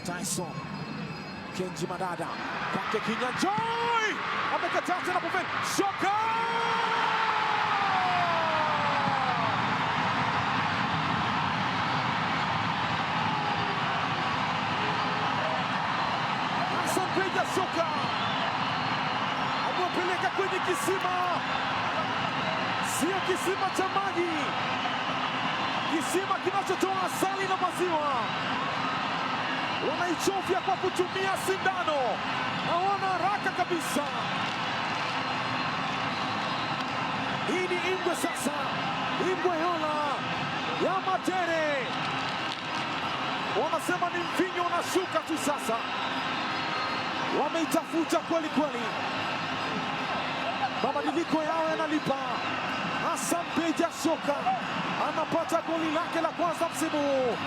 Tyson Kenji Madada kwake Kinyanjui amekataa tena Buffon Soka Hassan Peja Soka amepeleka kwenye kisima, sio kisima cha maji, kisima kinachotoa asali na maziwa. Wanaichofya kwa kutumia sindano, hawana haraka kabisa. Hii ni Ingwe sasa, Ingwe Yola ya Matere, wanasema ni mvinyo unashuka tu sasa. Wameitafuta kweli kweli, mabadiliko yao yanalipa. Hassan Peja Soka anapata goli lake la kwanza msimu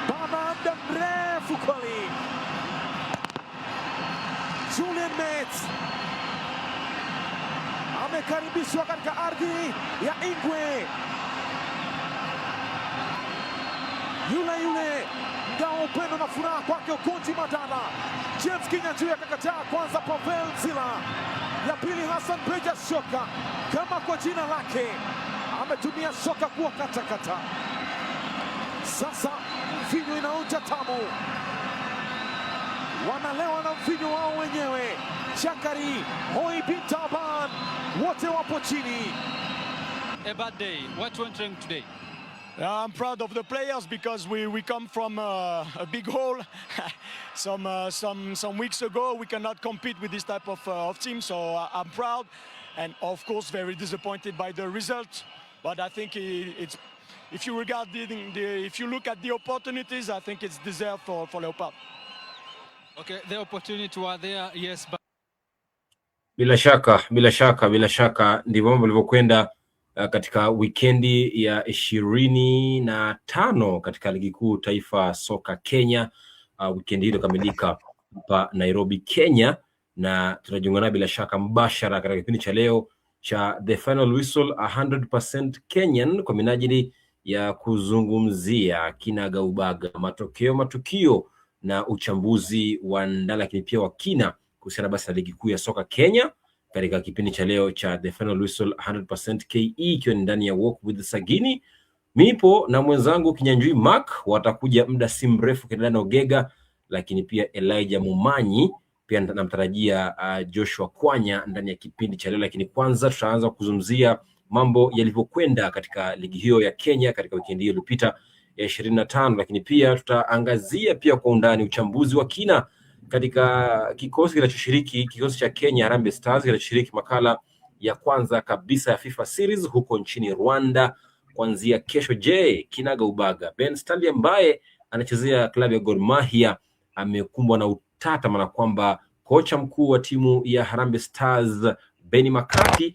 baada ya muda mrefu kweli. Julian Metz amekaribishwa katika ardhi ya Ingwe. Yule ngao upendo na furaha kwake Okonji Madala. James Kinyanjui akakataa kwanza, Pavel Zila ya pili, Hassan Peja Soka kama kwa jina lake ametumia soka kuwa katakata. Sasa mvinyo inaonja tamu, wanalewa na mvinyo wao wenyewe. Chakari, Hoi bin Taban, wote wapo chini. A bad day. What went wrong today? I'm proud of the players because we come from a big hole. some weeks ago we cannot compete with this type of team, so I'm proud and of course very disappointed by the result. But I think it's if you look at the opportunities, I think it's deserved for Leopard. Okay, the opportunity were there, yes, but bila shaka ndivyo mambo yalivyokwenda katika wikendi ya 25 katika ligi kuu taifa soka Kenya. Wikendi hilo kamilika hapa Nairobi, Kenya, na tunajiunga bila shaka mbashara katika kipindi cha leo cha The Final Whistle 100% Kenyan kwa minajili ya kuzungumzia kinagaubaga matukio na uchambuzi wa ndani, lakini pia wa kina kuhusiana basi na ligi kuu ya soka Kenya katika kipindi cha leo cha The Final Whistle 100% KE, ikiwa ndani ya Walk with Sagini. Mipo na mwenzangu Kinyanjui Mark, watakuja muda si mrefu Kendana Ogega, lakini pia Elijah Mumanyi, pia namtarajia Joshua Kwanya ndani ya kipindi cha leo. Lakini kwanza tutaanza kuzungumzia mambo yalivyokwenda katika ligi hiyo ya Kenya katika wikendi iliyopita ya 25, lakini pia tutaangazia pia kwa undani uchambuzi wa kina katika kikosi cha Kenya Harambee Stars kinachoshiriki makala ya kwanza kabisa ya FIFA Series huko nchini Rwanda kuanzia kesho. Je, kinaga ubaga Ben Stanley ambaye anachezea klabu ya Gor Mahia amekumbwa na utata, maana kwamba kocha mkuu wa timu ya Harambee Stars Benny McCarthy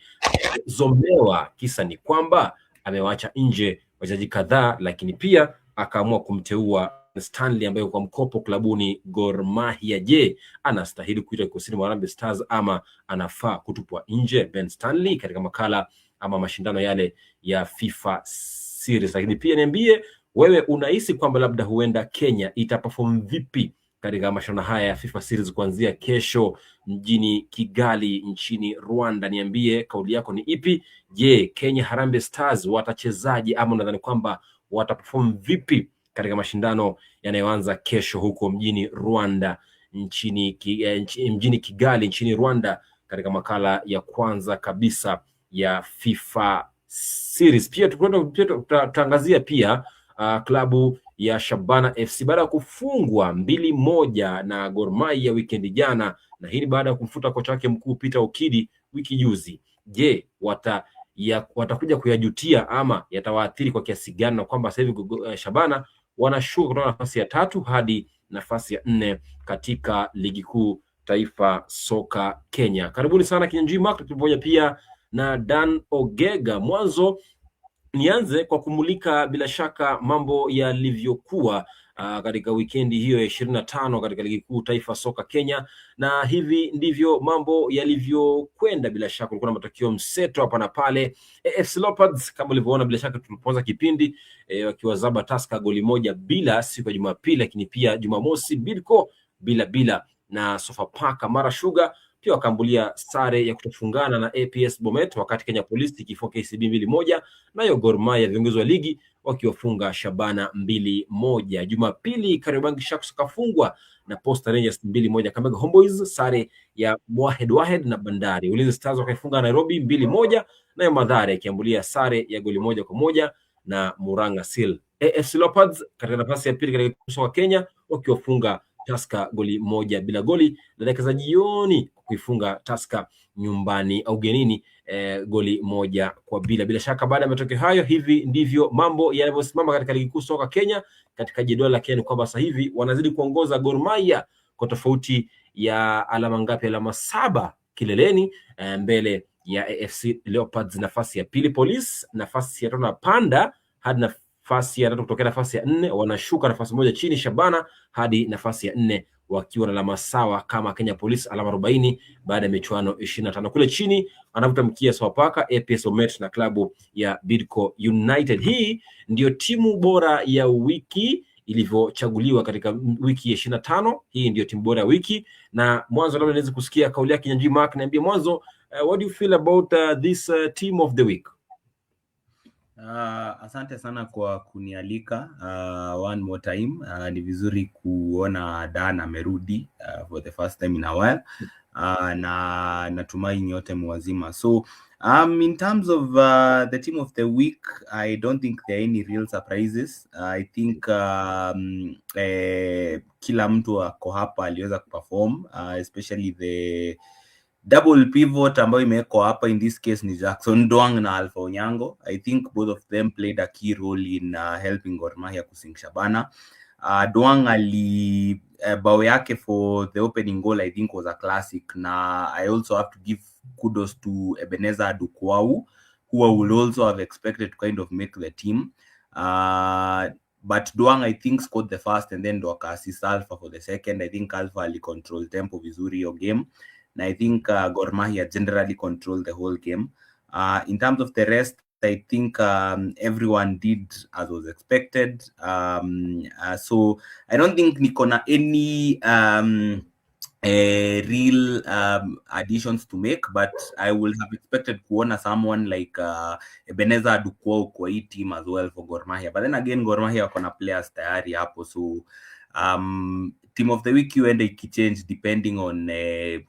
zombewa. Kisa ni kwamba amewaacha nje wachezaji kadhaa, lakini pia akaamua kumteua Stanley ambaye kwa mkopo klabuni Gor Mahia. Je, anastahili kuitwa kikosini mwa Harambee Stars ama anafaa kutupwa nje Ben Stanley katika makala ama mashindano yale ya FIFA Series? Lakini pia niambie wewe, unahisi kwamba labda huenda Kenya itaperform vipi katika mashindano haya ya FIFA Series kuanzia kesho mjini Kigali nchini Rwanda? Niambie kauli yako ni ipi. Je, Kenya Harambee Stars watachezaji ama unadhani kwamba wataperform vipi katika mashindano yanayoanza kesho huko mjini Rwanda mjini Kigali nchini Rwanda katika makala ya kwanza kabisa ya FIFA Series? Pia tutaangazia pia klabu ya Shabana FC baada ya kufungwa 2-1 na Gor Mahia weekend jana, na hili baada ya kumfuta kocha wake mkuu Peter Okidi wiki juzi. Je, watakuja kuyajutia ama yatawaathiri kwa kiasi gani, na kwamba sasa hivi Shabana wanashuka kutoka nafasi ya 3 hadi nafasi ya 4 katika ligi kuu taifa soka Kenya? Karibuni sana Kinyanjui Mark, tukipoja pia na Dan Ogega. Mwanzo nianze kwa kumulika bila shaka mambo yalivyokuwa katika wikendi hiyo ya 25 katika ligi kuu taifa soka Kenya, na hivi ndivyo mambo yalivyokwenda. Bila shaka kulikuwa na matokeo mseto hapa na pale. AFC Leopards kama ulivyoona bila shaka tulipoanza kipindi wakiwazaba Tusker goli 1-0 siku ya Jumapili, lakini pia Jumamosi Bidco 0-0 na Sofapaka. Mara Sugar pia wakambulia sare ya kutofungana na APS Bomet, wakati Kenya Police ikifunga KCB 2-1, nayo Gor Mahia viongozi wa ligi wakiwafunga Shabana 2-1. Jumapili Kariobangi Sharks kafungwa na Posta Rangers 2-1. Kakamega Homeboys sare ya Wahed na Bandari. Ulinzi Stars wakaifunga Nairobi 2-1, nayo Mathare ikiambulia sare ya goli 1-1 na Murang'a Seal. AFC Leopards katika nafasi ya pili katika soka Kenya wakiwafunga Tusker goli 1-0 na dakika za jioni kuifunga Tusker nyumbani au ugenini goli 1-0. Bila shaka baada ya matokeo hayo, hivi ndivyo mambo yanavyosimama katika ligi kuu soka Kenya. Katika jedwali la Kenya ni kwamba sasa hivi wanazidi kuongoza Gor Mahia kwa tofauti ya alama ngapi? Alama 7 kileleni, mbele ya AFC Leopards nafasi ya pili. Police nafasi ya 5 na panda hadi nafasi ya 3 kutokea nafasi ya 4, wanashuka nafasi moja chini Shabana hadi nafasi ya 4 wakiwa na alama sawa kama Kenya Police alama 40 baada ya michuano 25. Kule chini anavuta mkia Sofapaka, APS Bomet na klabu ya Bidco United. Hii ndio timu bora ya wiki ilivyochaguliwa katika wiki ya 25. Hii ndio timu bora ya wiki, na mwanzo labda niweze kusikia kauli yake Nyanjui Mark. Niambie mwanzo, what do you feel about this team of the week? Asante sana kwa kunialika one more time. Ni vizuri kuona Dan amerudi for the first time in a while, na natumai nyote mwazima. So in terms of the team of the week, I don't think there are any real surprises. I think kila mtu ako hapa aliweza kuperform, especially the double pivot ambayo imewekwa hapa in this case ni Jackson Duang na Alpha Onyango. I think both of them played a key role in helping Gor Mahia kusing Shabana. Duang ali bao yake for the opening goal I think was a classic, na I also have to give kudos to Ebenezer Adukwau, who I would also have expected to kind of make the team. But Duang I think scored the first and then Doka assist Alpha for the second. I think Alpha ali control tempo vizuri your game. And I think Gor Mahia generally controlled the whole game. In terms of the rest, I think everyone did as was expected. So I don't think Nikona any real additions to make, but I will have expected kuona someone like Ebenezer Adukwau kwa hii team as well for Gor Mahia. But then again, Gor Mahia wakona players tayari hapo, so team of the week huenda ikichange depending on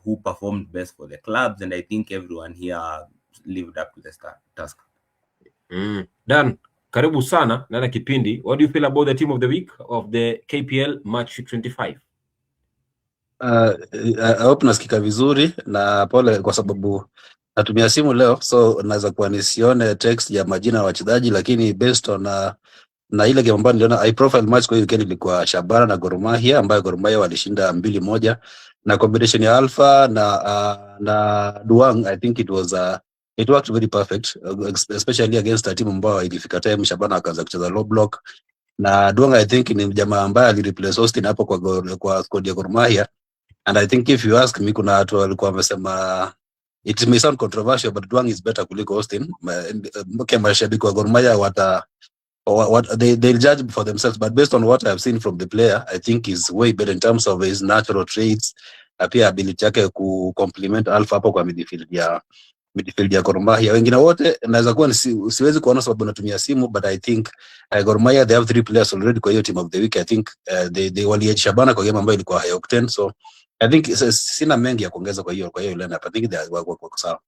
who performed best for the clubs, and I think everyone here lived up to the task. Dan, karibu sana na kipindi. What do you feel about the team of the week of the KPL match 25? I hope nasikika vizuri, na pole kwa sababu natumia simu leo, so naweza kuwa nisione text ya majina ya wachezaji, lakini based on na ile game ambayo niliona high profile match kwa hiyo weekend ilikuwa Shabana na Gor Mahia, ambayo Gor Mahia walishinda 2-1, na combination ya Alpha na Duang I think it worked very perfect, especially against a team ambayo ilifika time Shabana akaanza kucheza low block, na Duang I think ni jamaa ambaye alireplace Austin hapo kwa squad ya Gor Mahia. And I think if you ask me, kuna watu walikuwa wamesema it may sound controversial but Duang is better kuliko Austin. Mashabiki wa Gor Mahia they'll judge for themselves, but based on what I've seen from the player, I think he's way better in terms of his natural traits, na pia ability yake ku complement Alpha hapo kwa midfield ya Gor Mahia. Wengine wote naweza kuwa siwezi kuona sababu natumia simu, but I think Gor Mahia they have 3 players already kwa hiyo team of the week. I think they waliedge Shabana kwa game ambayo ilikuwa high octane, so I think sina mengi ya kuongeza kwa hiyo lineup. I think they wako sawa.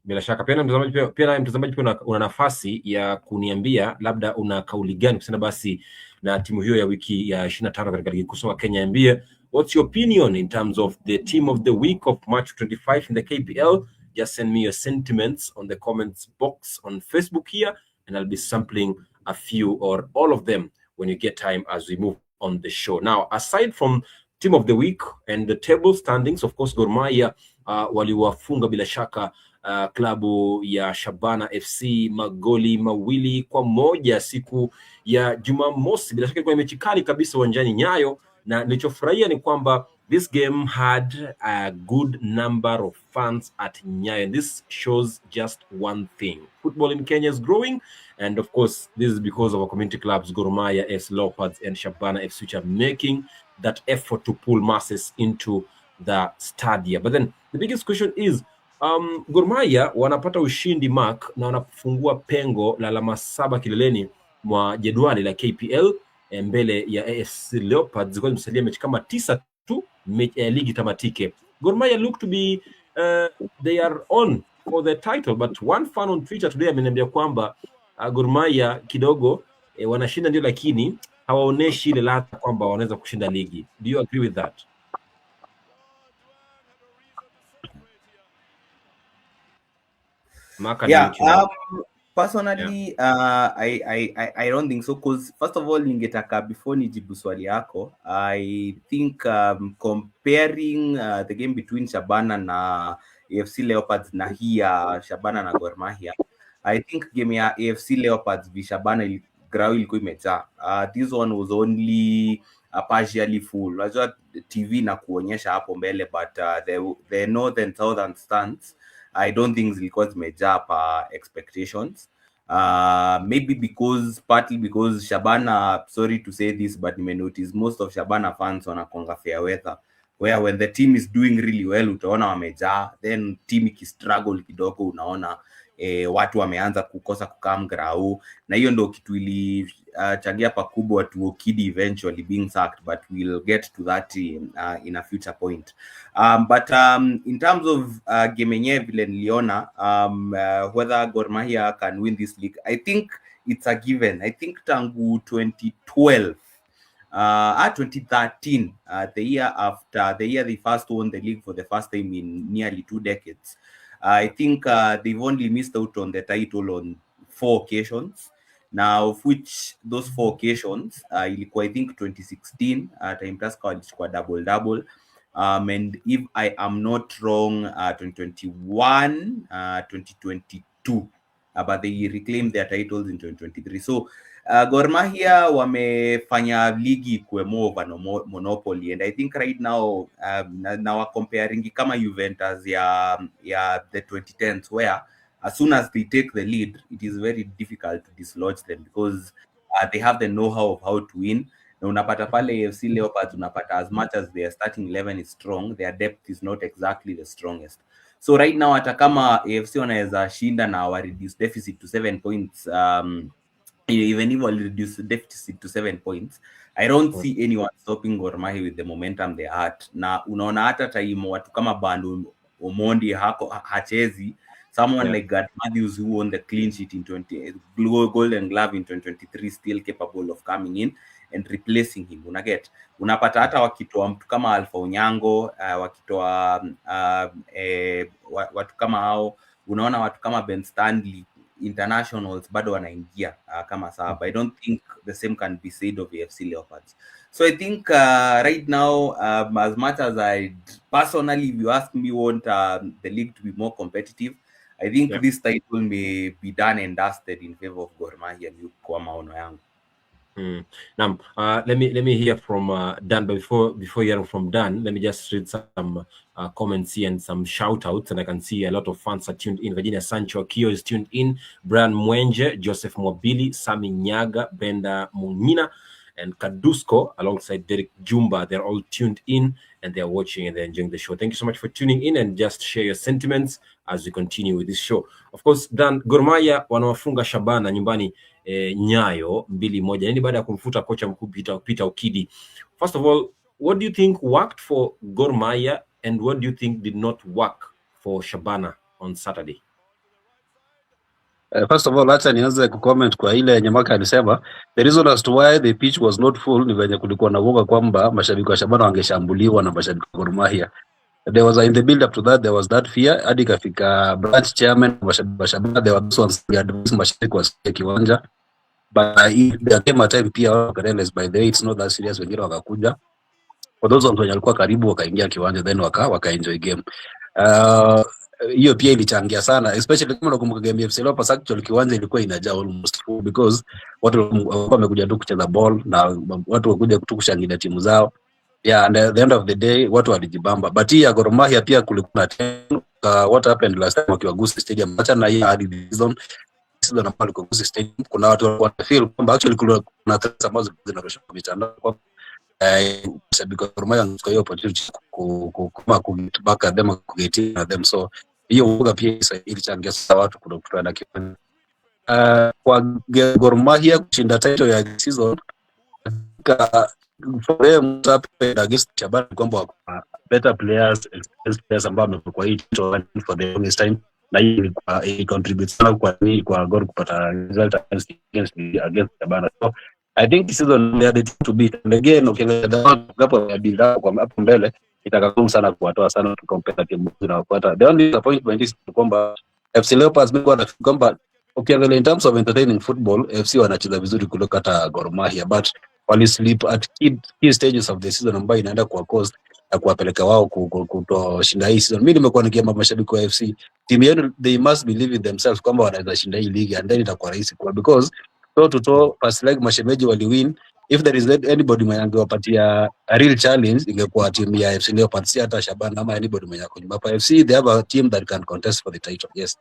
Bila shaka pia mtazamaji pia una nafasi ya kuniambia labda una kauli gani kusema basi na timu hiyo ya wiki ya 25 katika ligi kuu soka Kenya. Niambie what's your opinion in terms of the team of the week of match 25 in the KPL. Just send me your sentiments on the comments box on Facebook here, and I'll be sampling a few or all of them when you get time as we move on the show. Now, aside from team of the week and the table standings, of course Gor Mahia waliwafunga bila shaka klabu ya Shabana FC magoli 2-1 siku ya Jumamosi. Bila shaka ilikuwa mechi kali kabisa uwanjani Nyayo, na nilichofurahia ni kwamba this game had a good number of fans at Nyayo. And this shows just one thing: football in Kenya is growing, and of course this is because of our community clubs Gor Mahia, AFC Leopards and Shabana FC, which are making that effort to pull masses into the stadia. But then the biggest question is Gor Mahia wanapata ushindi mark na wanafungua pengo la alama 7 kileleni mwa jedwali la KPL mbele ya AFC Leopards, ziko zimesalia mechi kama 9 tu ligi tamatike. Gor Mahia look to be they are on for the title, but one fan on Twitter today ameniambia kwamba Gor Mahia kidogo wanashinda ndio, lakini hawaoneshi ile ladha kwamba wanaweza kushinda ligi. Do you agree with that? Yeah, personally, I don't think so, because first of all, ningetaka before nijibu swali yako, I think comparing the game between Shabana na AFC Leopards na hii ya Shabana na Gor Mahia, I think game ya AFC Leopards vi Shabana grau ilikuwa imejaa. This one was only partially full. Unajua TV na kuonyesha hapo mbele, but the north and southern stands, I don't think zilikuwa zimejaa pa expectations. Maybe partly because Shabana, sorry to say this, but nime notice most of Shabana fans wanakonga fair weather, where when the team is doing really well utaona wamejaa, then team ikistruggle kidogo unaona watu wameanza kukosa kukam grau, na hiyo ndio kitu chagia pakubwa to Okidi eventually being sacked, but we'll get to that in a future point. But in terms of game yenyewe vile niliona, whether Gor Mahia can win this league, I think it's a given. I think tangu 2012 2013, the year they first won the league for the first time in nearly 2 decades, I think they've only missed out on the title on 4 occasions. Now, of which those 4 occasions, ilikuwa I think 2016, time Tusker walichukua double, and if I am not wrong, 2021, 2022, but they reclaimed their titles in 2023. So Gor Mahia wamefanya ligi kuwe more of a monopoly, and I think right now comparing kama Juventus ya the 2010s, where as soon as they take the lead, it is very difficult to dislodge them, because they have the know-how of how to win. Na unapata pale AFC Leopards, unapata as much as their starting 11 is strong, their depth is not exactly the strongest. So right now, hata kama AFC wanaweza shinda na wa reduce deficit to 7 points, even if we'll reduce the deficit to 7 points, I don't see anyone stopping Gor Mahia with the momentum they are at. Na unaona hata time watu kama Bandu Omondi hachezi, someone like Gad Matthews, who won the clean sheet in Golden Glove in 2023, still capable of coming in and replacing him. Unapata hata wakitoa mtu kama Alpha Onyango, wakitoa watu kama hao, unaona watu kama Ben Stanley, internationals bado wanaingia kama sahaba. I don't think the same can be said of AFC Leopards. So I think right now, as much as I personally, if you ask me, want the league to be more competitive, I think this title may be done and dusted in favor of Gor Mahia kwa maono yangu. Now, let me hear from Dan. But before hearing from Dan, let me just read some comments here and some shout outs. And I can see a lot of fans are tuned in. Virginia Sancho Akio is tuned in. Brian Mwenje, Joseph Mwabili, Sami Nyaga, Brenda Munina, and Kadusko alongside Derek Jumba. They're all tuned in and they're watching and they're enjoying the show. Thank you so much for tuning in, and just share your sentiments as we continue with this show. Of course, Dan, Gor Mahia wanawafunga Shabana nyumbani Nyayo 2-1. Nini baada ya kumfuta kocha mkuu Peter Okidi. First of all, what do you think worked for Gor Mahia and what do you think did not work for Shabana on Saturday? First of all, acha nianze kucomment kwa ile yenye Maka alisema. The reason as to why the pitch was not full ni venye kulikuwa na uoga kwamba mashabiki wa Shabana wangeshambuliwa na mashabiki wa Gor Mahia. There was in the build up to that, there was that fear. Hadi kafika branch chairman wa Shabana, there was one advice mashabiki wa kiwanja. But there came a time pia wakarealize by the way it's not that serious, wengine wakakuja. For those ones wenye walikuwa karibu wakaingia kiwanja, then waka enjoy game. hiyo pia ilichangia sana, especially kama unakumbuka game ya FC Leopards, actually kiwanja ilikuwa inajaa almost full because watu walikuwa wamekuja tu kucheza ball na watu wakuja tu kushangilia timu zao. Yeah, and at the end of the day watu walijibamba, but hii ya Gor Mahia pia kulikuwa na what happened last time wakiwa Gusii Stadium, acha na hii hadi season na pale kwa Gusii Stadium, kuna watu walikuwa feel kwamba actually kuna threats ambazo zinarusha kwa mitandao kwa sababu Gor Mahia kwa hiyo opportunity kuma kubaka them kugetina them, so hiyo uga pia ilichangia sana watu kutokana na kwa Gor Mahia kushinda title ya season for them against Shabana kwamba better players, experienced players ambao wamekuwa hii title for the longest time, na hii ilikuwa contribute sana kwa Gor kupata result against Shabana. So I think this season they are the team to beat, and again ukiangalia hapo ya build up kwa hapo mbele itakagumu sana kuwatoa sana compare timu zinazofuata. The only disappointment is kwamba FC Leopards bado wanafikiri kwamba ukiangalia in terms of entertaining football FC wanacheza vizuri kuliko hata Gor Mahia, but wali sleep at key stages of the season ambayo inaenda kwa cost na kuwapeleka wao kutoshinda hii season. Mimi nimekuwa nikiamba mashabiki wa FC timu yenu, they must believe in themselves kwamba wanaweza shinda hii ligi, and then itakuwa rahisi kwa because to pass like mashemeji wali win. If there is anybody mwenye angewapatia a real challenge ingekuwa timu ya FC Leopards, si hata Shabana ama anybody mwenye ako nyuma. Pa FC they have a team that can contest for the title. Yes.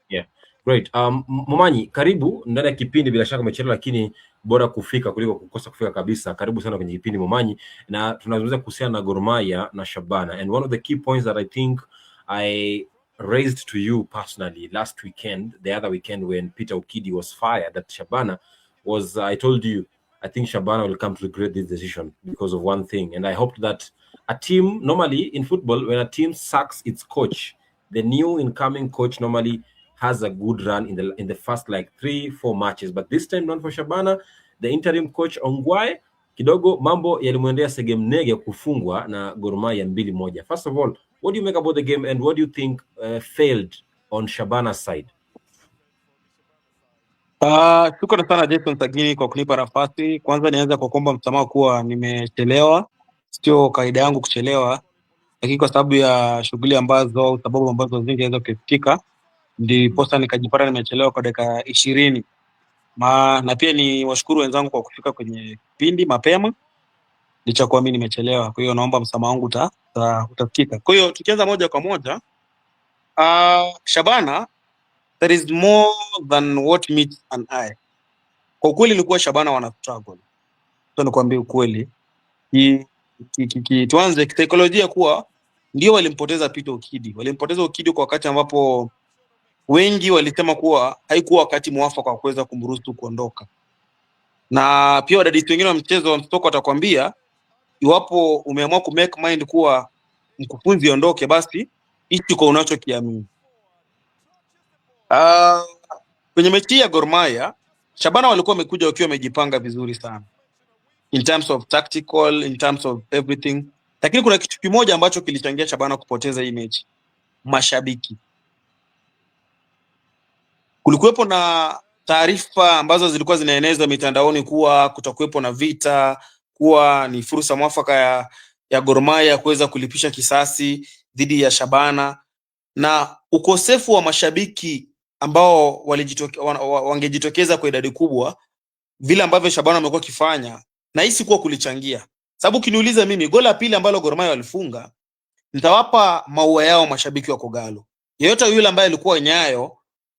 Yeah. Great. Momanyi, karibu ndani ya kipindi, bila shaka umechelewa lakini bora kufika kuliko kukosa kufika kabisa. Karibu sana kwenye kipindi Momanyi, na tunazungumzia kuhusiana na Gor Mahia na Shabana, and one of the key points that I think I raised to you personally last weekend, the other weekend when Peter Okidi was fired at Shabana, was I told you I think Shabana will come to regret this decision because of one thing, and I hoped that a team, normally in football when a team sacks its coach, the new incoming coach normally has a good run in the first like 3-4 matches, but this time not for Shabana. The interim coach Ongwae kidogo mambo yalimwendea segemnege kufungwa na Gor Mahia 2-1. First of all, what do you make about the game, and what do you think failed on Shabana's side? Shukrani sana Jason Sagini kwa kunipa nafasi. Kwanza nianza kwa kuomba msamaha kuwa nimechelewa. Sio kaida yangu kuchelewa, lakini kwa sababu ya shughuli ambazo sababu ambazo zingeweza kufikika ndipo nikajipata nimechelewa kwa dakika 20. Na pia ni washukuru wenzangu kwa kufika kwenye kipindi mapema licha kwa mimi nimechelewa. Kwa hiyo naomba msamaha wangu utafikika. Kwa hiyo tukianza moja kwa moja, Shabana, there is more than what meets an eye. Kwa kweli ilikuwa Shabana wana struggle. So nikwambie ukweli, tuanze kisaikolojia kuwa ndio walimpoteza Peter Okidi. Walimpoteza Okidi kwa wakati ambapo wengi walisema kuwa haikuwa wakati mwafaka wa kuweza kumruhusu kuondoka. Na pia wadadisi wengine wa mchezo wa mtoko watakwambia iwapo umeamua ku make mind kuwa mkufunzi ondoke, basi hichi kwa unachokiamini. Kwenye mechi ya Gor Mahia, Shabana walikuwa wamekuja wakiwa wamejipanga vizuri sana in terms of tactical, in terms of everything. Lakini kuna kitu kimoja ambacho kilichangia Shabana kupoteza hii mechi: mashabiki. Kulikuwepo na taarifa ambazo zilikuwa zinaenezwa mitandaoni kuwa kutakuwepo na vita, kuwa ni fursa mwafaka ya Gor Mahia kuweza kulipisha kisasi dhidi ya Shabana, na ukosefu wa mashabiki ambao wangejitokeza kwa idadi kubwa vile ambavyo Shabana wamekuwa kifanya, na hisi kuwa kulichangia. Sababu kiniuliza mimi, gola pili ambalo Gor Mahia walifunga, nitawapa maua yao mashabiki wa Kogalo. Yeyote yule ambaye alikuwa Nyayo,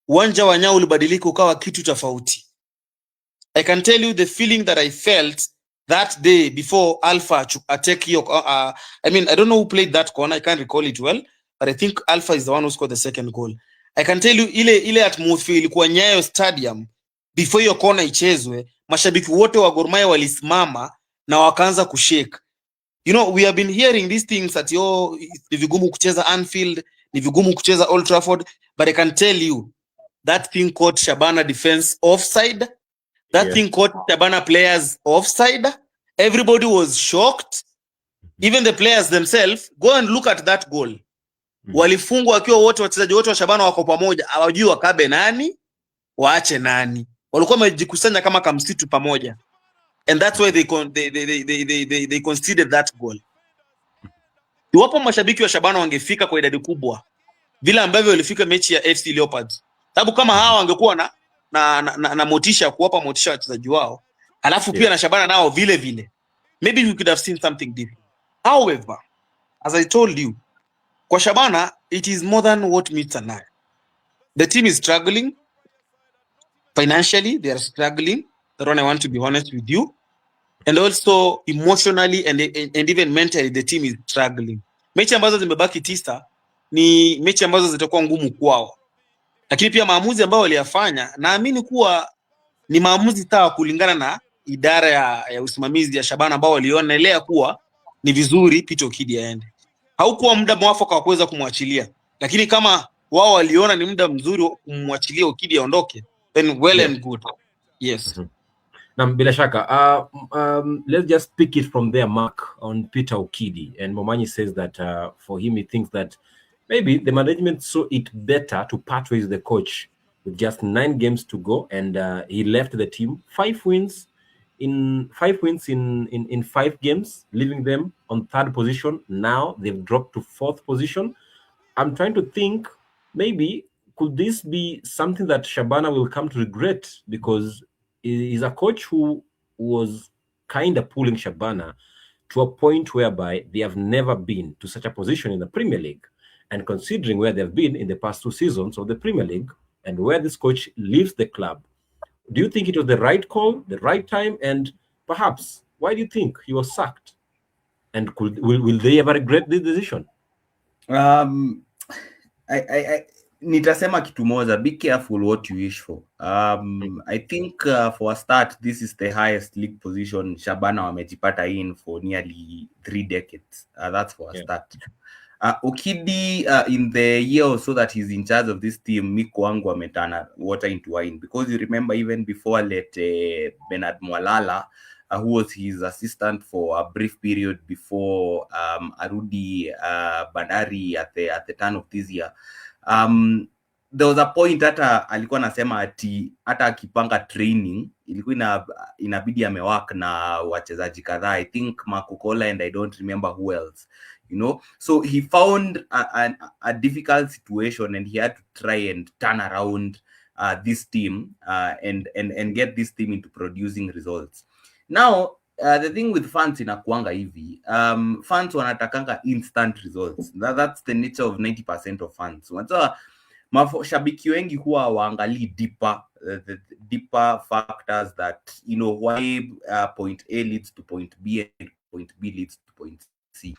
uwanja wa Nyayo ulibadilika ukawa kitu tofauti. I can tell you the feeling that I felt that day before Alpha attack I mean, I don't know who played that corner, I can't recall it well, but I think Alpha is the one who scored the second goal. I can tell you ile atmosphere ilikuwa Nyayo Stadium before hiyo corner ichezwe, mashabiki wote wa Gor Mahia walisimama na wakaanza kushake. You know, we have been hearing these things at ni vigumu kucheza Anfield, ni vigumu kucheza Old Trafford, but I can tell you that thing caught Shabana defense offside. That thing caught Shabana players offside. Everybody was shocked. Even the players themselves. Go and look at that goal. Walifungwa wakiwa wote, wachezaji wote wa Shabana wako pamoja, hawajui wakabe nani, waache nani. Walikuwa wamejikusanya kama kamsitu pamoja. And that's why they conceded that goal. Iwapo mashabiki wa Shabana wangefika kwa idadi kubwa, vile ambavyo walifika mechi ya FC Leopards. Sababu kama hawa wangekuwa na motisha, kuwapa motisha wachezaji wao, alafu pia na Shabana nao vile vile, maybe we could have seen something different. However, as I told you, kwa Shabana it is more than what meets an eye. The team is struggling financially, they are struggling. That one I want to be honest with you. And also emotionally and even mentally the team is struggling. Mechi ambazo zimebaki 9 ni mechi ambazo zitakuwa ngumu kwao. Lakini pia maamuzi ambayo waliyafanya, naamini kuwa ni maamuzi sawa kulingana na idara ya usimamizi ya Shabana ambao walionelea kuwa ni vizuri Peter Okidi aende. Haukuwa muda mwafaka wa kuweza kumwachilia. Lakini kama wao waliona ni muda mzuri wa kumwachilia Okidi aondoke, then well and good. Yes. Na bila shaka let's just pick it from their mark on Peter Okidi, and Momanyi says that for him he thinks that maybe the management saw it better to part ways with the coach with just 9 games to go, and he left the team 5 wins in 5 games, leaving them on 3rd position. Now they've dropped to 4th position. I'm trying to think, maybe could this be something that Shabana will come to regret, because he's a coach who was kind of pulling Shabana to a point whereby they have never been to such a position in the Premier League. And considering where they've been in the past 2 seasons of the Premier League and where this coach leaves the club, do you think it was the right call, the right time? And perhaps, why do you think he was sacked? And will they ever regret this decision? Nitasema kitu moja, be careful what you wish for. I think for a start, this is the highest league position Shabana wamejipata in for nearly 3 decades. That's for a start. Okidi, in the year or so that he's in charge of this team, Miko wangu ametana water into wine, because you remember even before Bernard Mwalala, who was his assistant for a brief period before Arudi Bandari at the turn of this year. There was a point hata alikuwa nasema ati hata akipanga training ilikuwa inabidi amewak na wachezaji kadhaa. I think Makukola and I don't remember who else, you know. So he found a difficult situation and he had to try and turn around this team and get this team into producing results. Now the thing with fans inakuanga hivi, fans wanatakanga instant results. That's the nature of 90% of fans. Unajua mashabiki wengi huwa waangalii the deeper factors that, you know, why point A leads to point B and point B leads to point C.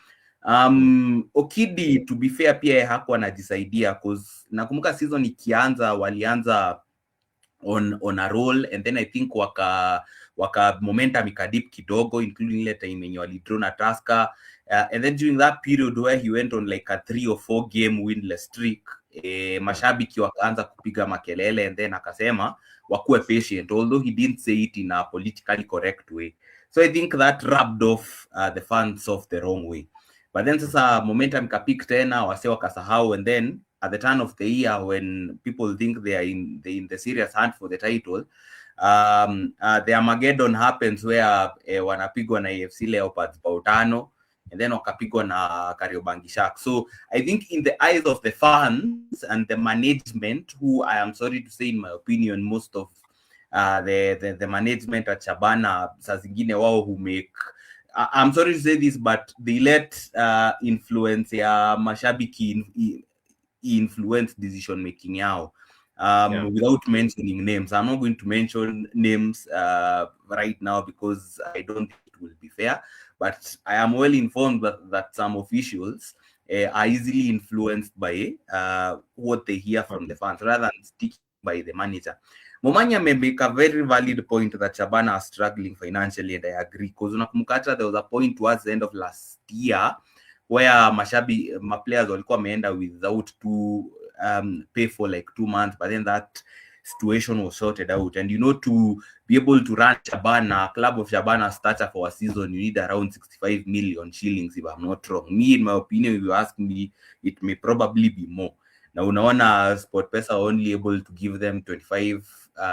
Okidi, to be fair, pia hakuwa anajisaidia, cause nakumbuka season ikianza walianza on a roll, and then I think waka momentum ikadip kidogo, including ile time yenye walidraw na Tusker, and then during that period where he went on like a 3 or 4 game winless streak, mashabiki wakaanza kupiga makelele, and then akasema wakuwe patient, although he didn't say it in a politically correct way. So I think that rubbed off the fans off the wrong way. But then sasa momentum ikapik tena, wase wakasahau, and then at the turn of the year, when people think they are in the serious hunt for the title, the Armageddon happens where wanapigwa na AFC Leopards bao 5, and then wakapigwa na Kariobangi Sharks. So I think in the eyes of the fans and the management, who I am sorry to say, in my opinion, most of the management at Shabana, saa zingine wao who make, I'm sorry to say this, but they let influence ya mashabiki influence decision making yao. Without mentioning names. I'm not going to mention names right now because I don't think it will be fair, but I am well informed that some officials are easily influenced by what they hear from the fans rather than sticking by the manager. Momanya may make a very valid point that Shabana are struggling financially, and I agree, because unakumbuka there was a point towards the end of last year where my players walikuwa wameenda without to pay for like 2 months, but then that situation was sorted out. And you know, to be able to run Shabana, club of Shabana starter for a season, you need around 65 million shillings, if I'm not wrong. Me, in my opinion, if you ask me, it may probably be more. Now unaona SportPesa are only able to give them 25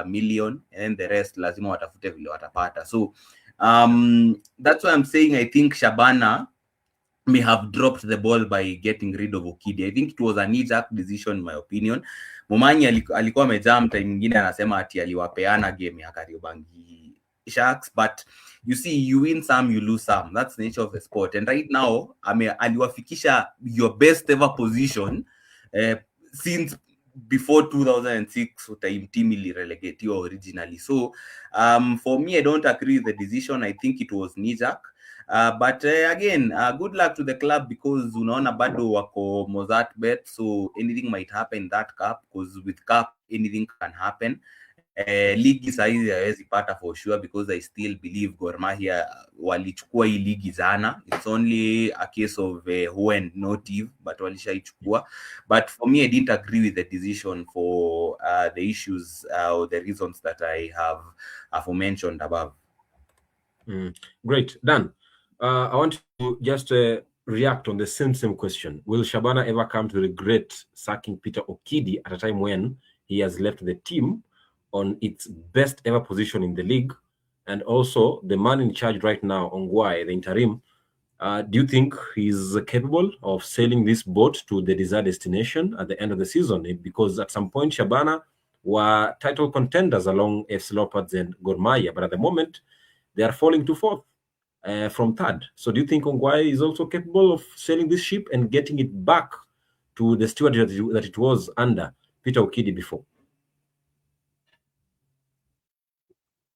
million, and then the rest lazima watafute vile watapata. So that's why I'm saying I think Shabana may have dropped the ball by getting rid of Okidi. I think it was a knee-jerk decision in my opinion. Momanyi alikuwa amejam time nyingine anasema ati aliwapeana game ya Kariobangi Sharks, but you see, you win some, you lose some. That's the nature of the sport. And right now, aliwafikisha your best ever position since before 2006, time team ili relegate originally. So for me, I don't agree with the decision. I think it was knee-jerk. But again, good luck to the club, because unaona bado wako Mozart bet, so anything might happen in that cup, because with cup anything can happen. Ligi saizi hawezi pata for sure, because I still believe Gor Mahia walichukua hii ligi jana. It's only a case of who and not if, but walishaichukua. But for me, I didn't agree with the decision for the issues or the reasons that I have mentioned above. Great, Dan. I want to just react on the same question. Will Shabana ever come to regret sacking Peter Okidi at a time when he has left the team on its best ever position in the league? And also the man in charge right now, Ongwae, the interim, do you think he's capable of sailing this boat to the desired destination at the end of the season? Because at some point Shabana were title contenders along FC Leopards and Gor Mahia, but at the moment they are falling to fourth from third. So do you think Ongwae is also capable of sailing this ship and getting it back to the steward that it was under Peter Okidi before?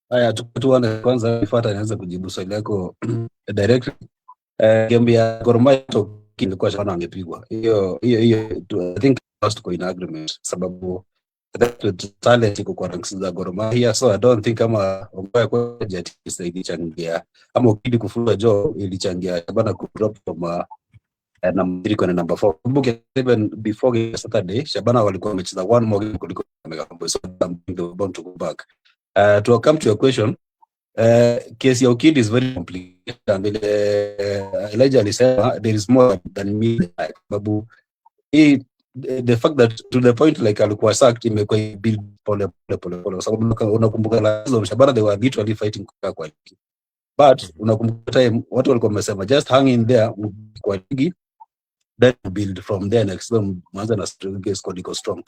Haya, tuone kwanza ifuata nianze kujibu swali lako directly. Game ya Gor Mahia ilikuwa Shabana angepigwa. Hiyo I think first ko in agreement, sababu that talent iko kwa ranks za Gor Mahia, so I don't think kama Ongwae kwa jet ilichangia ama Okidi kufunga job ilichangia Shabana ku drop from number 3 kwenda number 4. Kumbuke even before Saturday Shabana walikuwa wamecheza one more game kuliko Mega, so they were bound to go back. To come to your question, case ya Okidi is very complicated, and Elijah alisema there is more than me, babu. The fact that to the point like alikuwa sacked imekuwa build pole sababu unakumbuka la Shabana they were literally fighting kwa ligi, but unakumbuka time watu walikuwa wamesema just hang in there kwa ligi, then build from there next time mwanza na squad iko strong.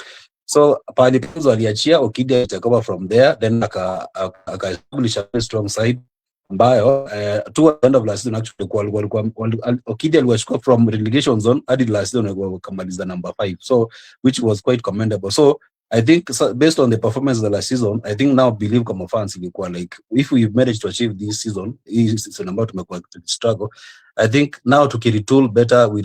So pale Pizzo aliachia Okidi take over from there, then establish a strong side ambayo to end of last season actually Okidi aliwachukua from relegation zone hadi last season wakamaliza number 5, so which was quite commendable. So I think based on the performance of the last season, I think now believe kama fans ilikuwa like if we managed to achieve this season ambayo tumekuwa struggle, I think now to retool better, we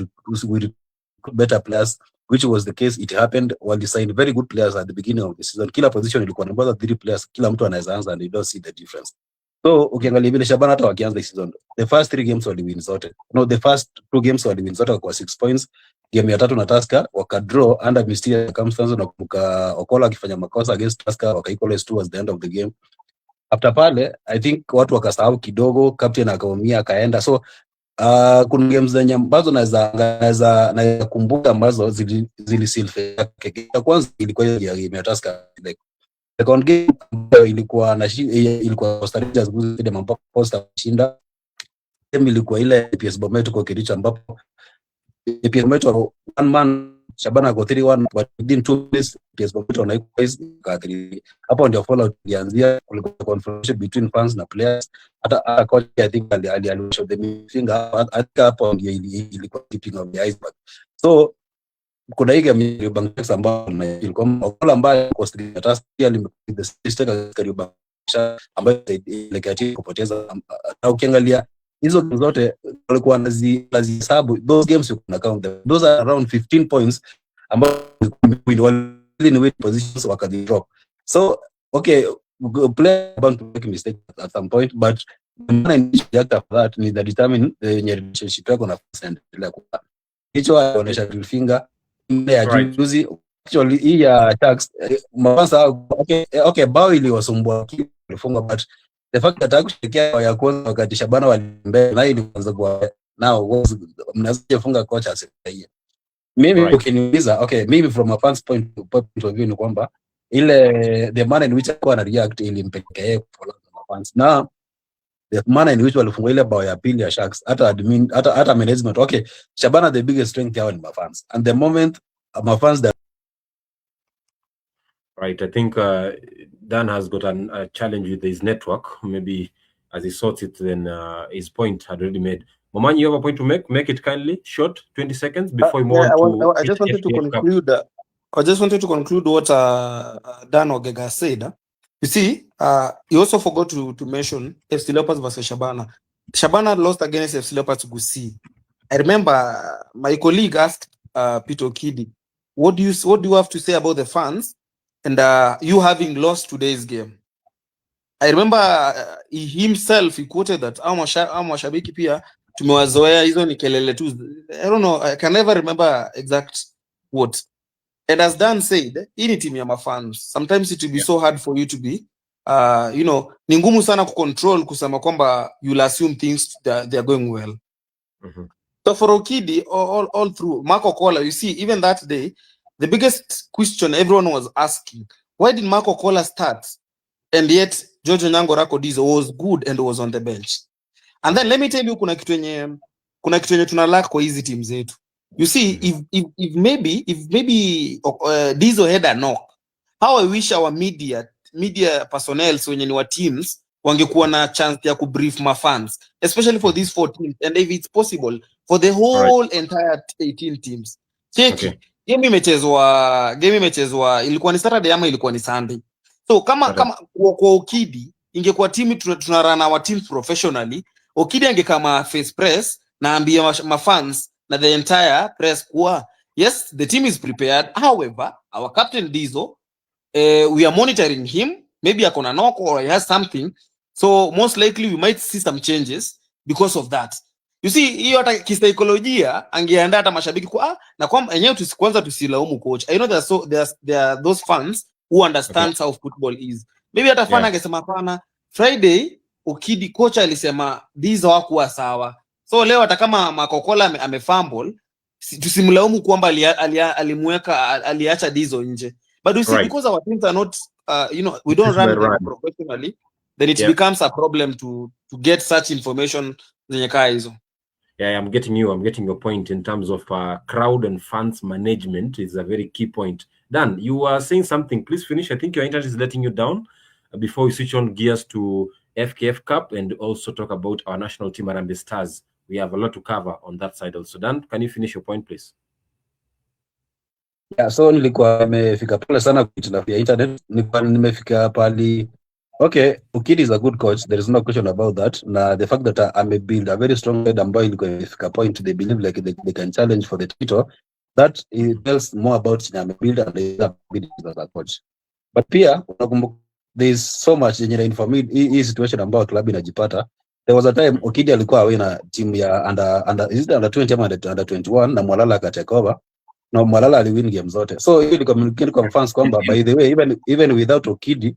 better players, which was the case. It happened while they signed very good players at the beginning of the season. Kila position ilikuwa number 3 players, kila mtu anaweza anza, and you don't see the difference. So ukiangalia vile Shabana hata wakianza season, the first 3 games waliwin zote. No, the first 2 games waliwin zote kwa 6 points. Game ya 3 na Tusker wakadraw under mysterious circumstances, na kumbuka Okola akifanya makosa against Tusker wakaequalize towards the end of the game. After pale I think watu wakasahau kidogo, captain akaumia akaenda. So kuna games zenye ambazo naweza kumbuka ambazo zilisilfe yake. Ya kwanza ilikuwa ya game ya Tusker, like second game ilikuwa Costa Rica zile mambo Costa kushinda. Game ilikuwa ile PS Bomet kwa Kericho, ambapo PS Bomet one man Shabana go 3-1, but within 2 minutes PS Bomet na equalize ka 3. Hapo ndio fallout ilianzia, kulikuwa confrontation between fans na players. Hata coach I think alionyesha the finger hata hapo ndio ilikuwa tipping of the iceberg. So kuna hii game ya Banks ambayo ilikuwa Okola ambaye Costa Rica pia the stake Kariobangi ambayo ile kupoteza. Na ukiangalia hizo zote walikuwa wanazihesabu those games, you can count them, those are around 15 points ambayo in win positions wakadi drop. So okay, play about to make a mistake at some point, but the main after that ni determine the relationship yako na fans endelea kwa hicho anaonyesha finger ile ya juzi. Actually hii ya tax mwanza okay bao iliwasumbua kifunga, but the fact that akushekea ya kwanza wakati Shabana walimbe na ilianza kwa now mnaweza funga kocha asiye. Mimi ukiniuliza okay, maybe from a fans point of view ni kwamba ile the man in which alikuwa na react ilimpelekea yeye kwa fans. Na the manner in which walifunga ile bao ya pili ya Sharks, hata management, okay, Shabana the biggest strength yao ni mafans, and the moment mafans that Right, I think Dan has got a challenge with his network. Maybe as he sorts it, then his point had already made. Moman, you have a point to make? Make it kindly short, 20 seconds before we move on to. I just wanted to conclude. I just wanted to conclude what Dan Ogega said. You see, he also forgot to mention FC Leopards versus Shabana. Shabana lost against FC Leopards Gusii. I remember my colleague asked Peter Okidi, what do you have to say about the fans and you having lost today's game? I remember he himself, he quoted that mashabiki pia tumewazoea hizo ni kelele tu. I don't know, I can never remember exact what. And as Dan said, ini team ya mafans, sometimes it will be so hard for you to be ni ngumu sana kucontrol kusema kwamba you'll assume things they are going well. So for Okidi, all through Marco Kola, you see, even that day, the biggest question everyone was asking, why did Marco Kola start? And yet, George Onyango Rako-Dizo was good and was on the bench. And then let me tell you, kuna kitu yenye tunalaka kwa hizi team zetu. You see, if maybe Dizo had a knock, how I wish our media personnel wenye ni wa teams wangekuwa na chance ya kubrief ma fans, especially for these 4 teams, and if it's possible for the whole entire 18 teams. Cheki, game imechezwa ilikuwa ni Saturday ama ilikuwa ni Sunday. So kama kwa Okidi ingekuwa team tunarun our teams professionally, Okidi angekama face press na ambia ma fans na the entire press kuwa yes, the team is prepared. However, our captain Dizo, we are monitoring him. Maybe akona knock or he has something. So most likely we might see some changes because of that. You see, hiyo hata kisaikolojia angeandaa hata mashabiki kwa na kwamba yenyewe kwanza tusilaumu coach. I know there are those fans who understands how football is. Maybe hata fan angesema hapana, Friday Okidi coach alisema Dizo hakuwa sawa. So leo hata kama Makokola amefumble, tusimlaumu kwamba aliacha Dizo nje. But you see, because our teams are not we don't run them professionally, then it becomes a problem to get such information zenye kaa hizo. Yeah, I'm getting your point in terms of crowd and fans management is a very key point. Dan, you are saying something. Please finish. I think your internet is letting you down before we switch on gears to FKF Cup and also talk about our national team, Harambee Stars. We have a lot to cover on that side also. Dan, can you finish your point, please? Yeah, so nilikuwa nimefika pale sana kuitilafia internet. Nilikuwa nimefika pali. Okay, Okidi is a good coach. There is no question about that. Na the fact that I may build a very strong side ambayo ilikuwa imefika point they believe like they can challenge for the title. That it tells more about China build and the ability as a coach. But pia there is so much in hii situation ambayo club inajipata. There was a time Okidi alikuwa away na team ya under 20 ama under 21 na Mwalala akatake over. Na Mwalala aliwin game zote. So hiyo ilikuwa kwa fans kwamba by the way even without Okidi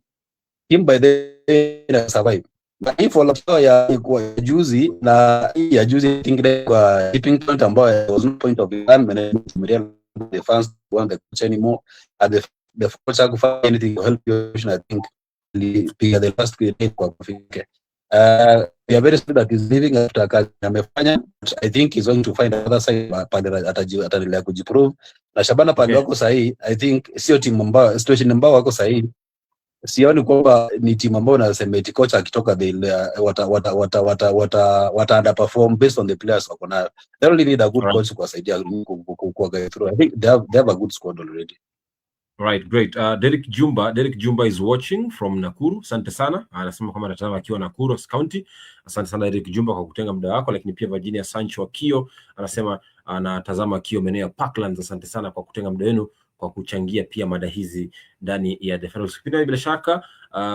team by the way survive. But if all of ya juzi na ya juzi think kwa tipping point ambayo was no point of management the fans want the coach anymore and the coach could anything to help you. I think the last create kwa kufika we are very sure that he's leaving after kazi amefanya. I think he's going to find another side pale ataendelea kujiprove na Shabana pale wako sahihi. I think sio team ambayo situation ambayo wako sahihi. Sioni kwamba ni timu ambayo nasema eti coach akitoka wata underperform based on the players wako nayo. They only need a good coach kuwasaidia kwa go through. I think they have a good squad already. Right, great. Derek Jumba is watching from Nakuru. Asante sana. Anasema kama anatazama akiwa Nakuru County. Asante sana Derek Jumba kwa kutenga muda wako, lakini pia Virginia Sancho Akio anasema anatazama Akio maeneo ya Parklands. Asante sana kwa kutenga muda wenu kwa kuchangia pia mada hizi ndani ya The Final Whistle. Bila shaka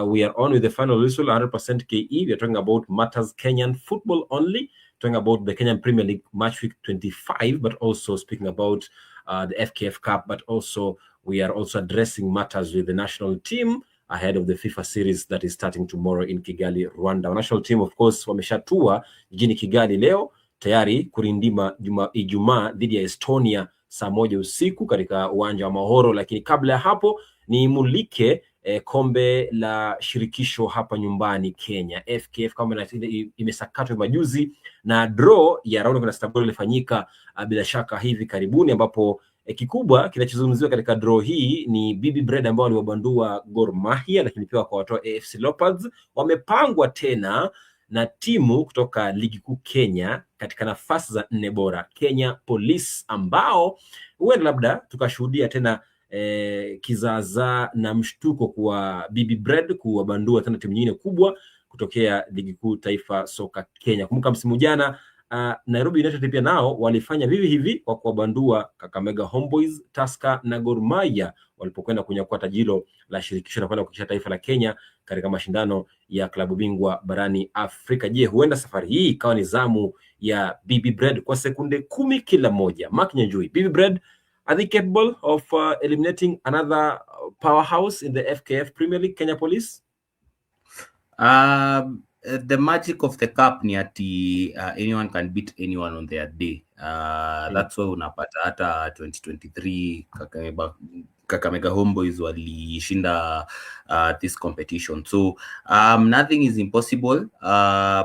we are on with The Final Whistle 100% KE. We are talking about matters Kenyan football only, talking about the Kenyan Premier League match week 25, but also speaking about the FKF Cup, but also we are also addressing matters with the national team ahead of the FIFA series that is starting tomorrow in Kigali, Rwanda. Our national team of course wameshatua jijini Kigali leo tayari kurindima Ijumaa dhidi ya Estonia saa 1 usiku katika uwanja wa Mahoro, lakini kabla ya hapo ni mulike kombe la shirikisho hapa nyumbani Kenya. FKF kama imesakatwa majuzi na draw ya round of 16 ilifanyika bila shaka hivi karibuni, ambapo kikubwa kinachozungumziwa katika draw hii ni BB Bread ambao waliwabandua Gor Mahia, lakini pia wakawatoa AFC Leopards. Wamepangwa tena na timu kutoka ligi kuu Kenya katika nafasi za 4 bora, Kenya Police, ambao huenda labda tukashuhudia tena kizaza na mshtuko kwa BB Bread kuwabandua tena timu nyingine kubwa kutokea ligi kuu taifa soka Kenya. Kumbuka msimu jana Nairobi United pia nao walifanya vivi hivi kwa kuwabandua Kakamega Homeboys, Tusker na Gor Mahia walipokwenda kunyakua tajilo la shirikisho na kwenda kucheza taifa la Kenya katika mashindano ya klabu bingwa barani Afrika. Je, huenda safari hii ikawa ni zamu ya BB Bread? Kwa sekunde 10 kila moja, Mark Nyanjui, BB Bread, are they capable of eliminating another powerhouse in the FKF Premier League, Kenya Police? The magic of the cup ni ati anyone can beat anyone on their day. That's why unapata hata 2023 Kakamega Homeboys walishinda this competition. So nothing is impossible,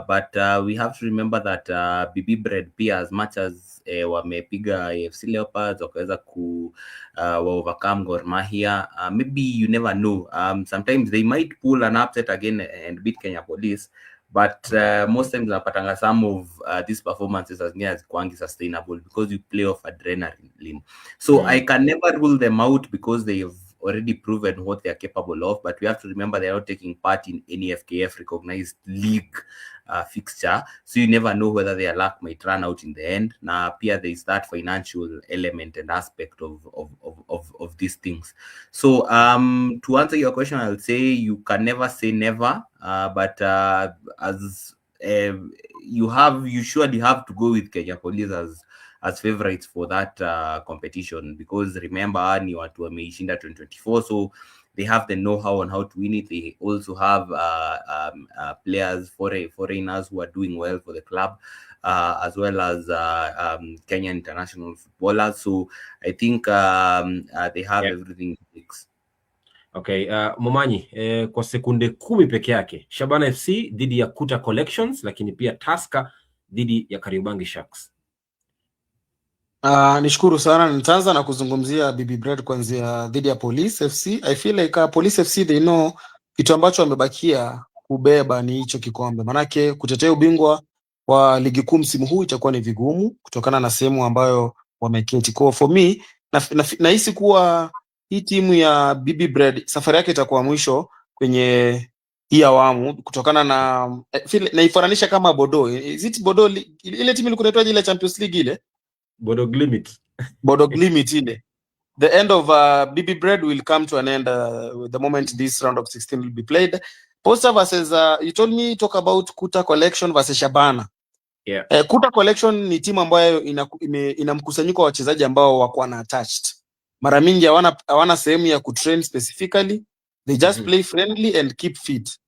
but we have to remember that BB Bread pia, as much as wamepiga AFC Leopards wakaweza ku overcome Gor Mahia, maybe you never know. Sometimes they might pull an upset again and beat Kenya Police, but most times unapatanga some of these performances as near as kwangi sustainable because you play off adrenaline. So I can never rule them out because they have already proven what they are capable of, but we have to remember they are not taking part in any FKF recognized league fixture, so you never know whether their luck might run out in the end. Now pia there is that financial element and aspect of these things. So to answer your question, I'll say you can never say never, but as you surely have to go with Kenya Police as favorites for that competition, because remember ni watu wameishinda 2024, so they have the know-how on how to win it. They also have players, foreigners who are doing well for the club, as well as Kenyan international footballers. So I think they have everything it takes. Okay, Momanyi, kwa sekunde 10 peke yake, Shabana FC dhidi ya Kuta Collections, lakini pia Tusker dhidi ya Kariobangi Sharks. Nishukuru sana. Nitaanza na kuzungumzia BB Bread kuanzia dhidi ya Police FC. I feel like Police FC they know kitu ambacho wamebakia kubeba ni hicho kikombe. Manake kutetea ubingwa wa ligi kuu msimu huu itakuwa ni vigumu kutokana na sehemu ambayo wameketi. Kwa for me nahisi kuwa hii timu ya BB Bread safari yake itakuwa mwisho kwenye hii awamu kutokana na naifananisha kama Bordeaux. Is it Bordeaux ile timu ilikuwa ile Champions League ile? Bordeaux Glimit. Bordeaux Glimit ile. The end of BB Bread will come to an end the moment this round of 16 will be played. Posta versus you told me talk about Kuta Collection versus Shabana. Yeah. Kuta Collection ni timu ambayo ina mkusanyiko wa wachezaji ambao wako attached. Mara mingi hawana sehemu ya kutrain specifically. They just play friendly and keep fit.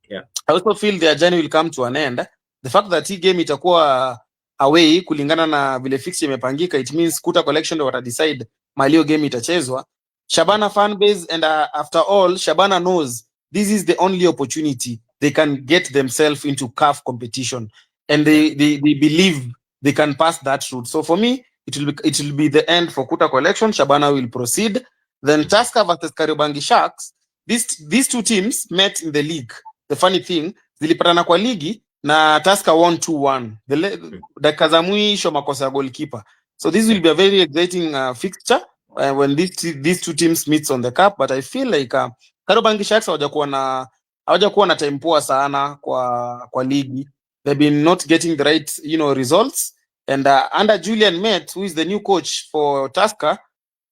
Yeah. I also feel their journey will come to an end. The fact that hii game itakuwa away kulingana na vile fixture imepangika, it means Kuta Collection ndio wata decide malio game itachezwa. Shabana fan base, and after all Shabana knows this is the only opportunity they can get themselves into CAF competition, and they believe they can pass that route. So for me it will be the end for Kuta Collection. Shabana will proceed. Then Tusker versus Kariobangi Sharks. These two teams met in the league. The funny thing, zilipatana kwa ligi na Tusker won 2-1. Dakika za mwisho makosa ya goalkeeper. So this will be a very exciting fixture when these two teams meets on the cup. But I feel like Kariobangi Sharks hawajakuwa na time poa sana kwa ligi. They've been not getting the right results. And under Julian Met, who is the new coach for Tusker,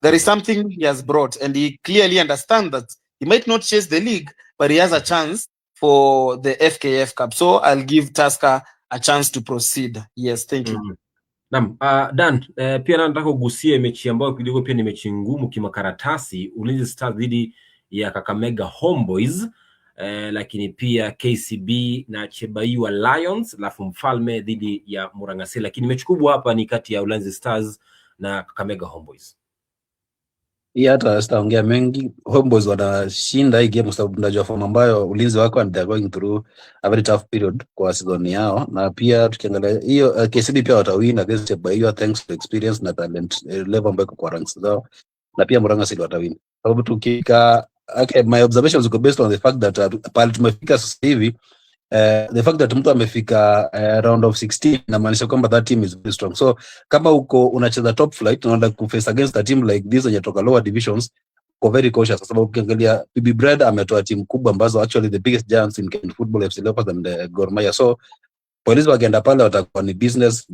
there is something he has brought, and he clearly understands that he might not chase the league, but he has a chance for the FKF Cup. So I'll give Tusker a chance to proceed. Yes, thank you. Naam, Dan, pia nataka kugusia mechi ambayo kidogo pia ni mechi ngumu kimakaratasi, Ulinzi Stars dhidi ya Kakamega Homeboys, lakini pia KCB na Chebaiwa Lions, alafu Mfalme dhidi ya Murang'a. Lakini mechi kubwa hapa ni kati ya Ulinzi Stars na Kakamega Homeboys. hii hata sitaongea mengi. Homeboys wanashinda hii game kwa sababu tunajua form ambayo ulinzi wako and they are going through a very tough period kwa season yao, na pia tukiangalia hiyo KCB pia watawin against Bayo thanks to experience na talent level ambayo kwa ranks zao, na pia Murang'a Seed watawin sababu tukika. Okay, my observations are based on the fact that pale tumefika sasa hivi, the fact that mtu amefika round of 16 inamaanisha kwamba that team is very strong. So kama uko unacheza top flight na unataka kuface against a team like this yenye toka lower divisions, uko very cautious, kwa sababu ukiangalia PB Bread ametoa timu kubwa ambazo actually the biggest giants in Kenyan football, FC Leopards and Gor Mahia. So Police wakienda pale watakuwa ni business.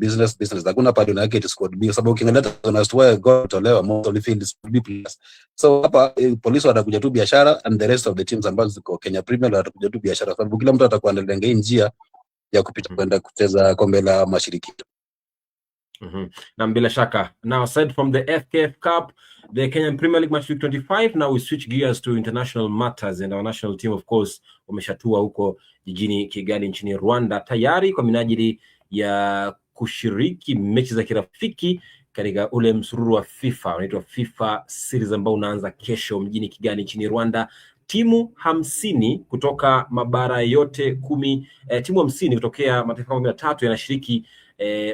Hakuna pale unaweka it squad B, sababu ukiangalia tunastwaya Gor tolewa mostly field B plus. So hapa Police watakuja tu biashara and the rest of the teams ambazo ziko Kenya Premier watakuja tu biashara, sababu kila mtu atakuwa analenga njia ya kupita kwenda kucheza kombe la mashirikisho. Na bila shaka, now aside from the FKF Cup, the Kenyan Premier League match week 25, now we switch gears to international matters, and our national team of course wameshatua huko jijini Kigali nchini Rwanda tayari kwa minajili ya kushiriki mechi za kirafiki katika ule msururu wa FIFA unaitwa FIFA Series ambao unaanza kesho mjini Kigali nchini Rwanda. Timu 50 kutoka mabara yote 10, timu 50 kutokea mataifa 13 yanashiriki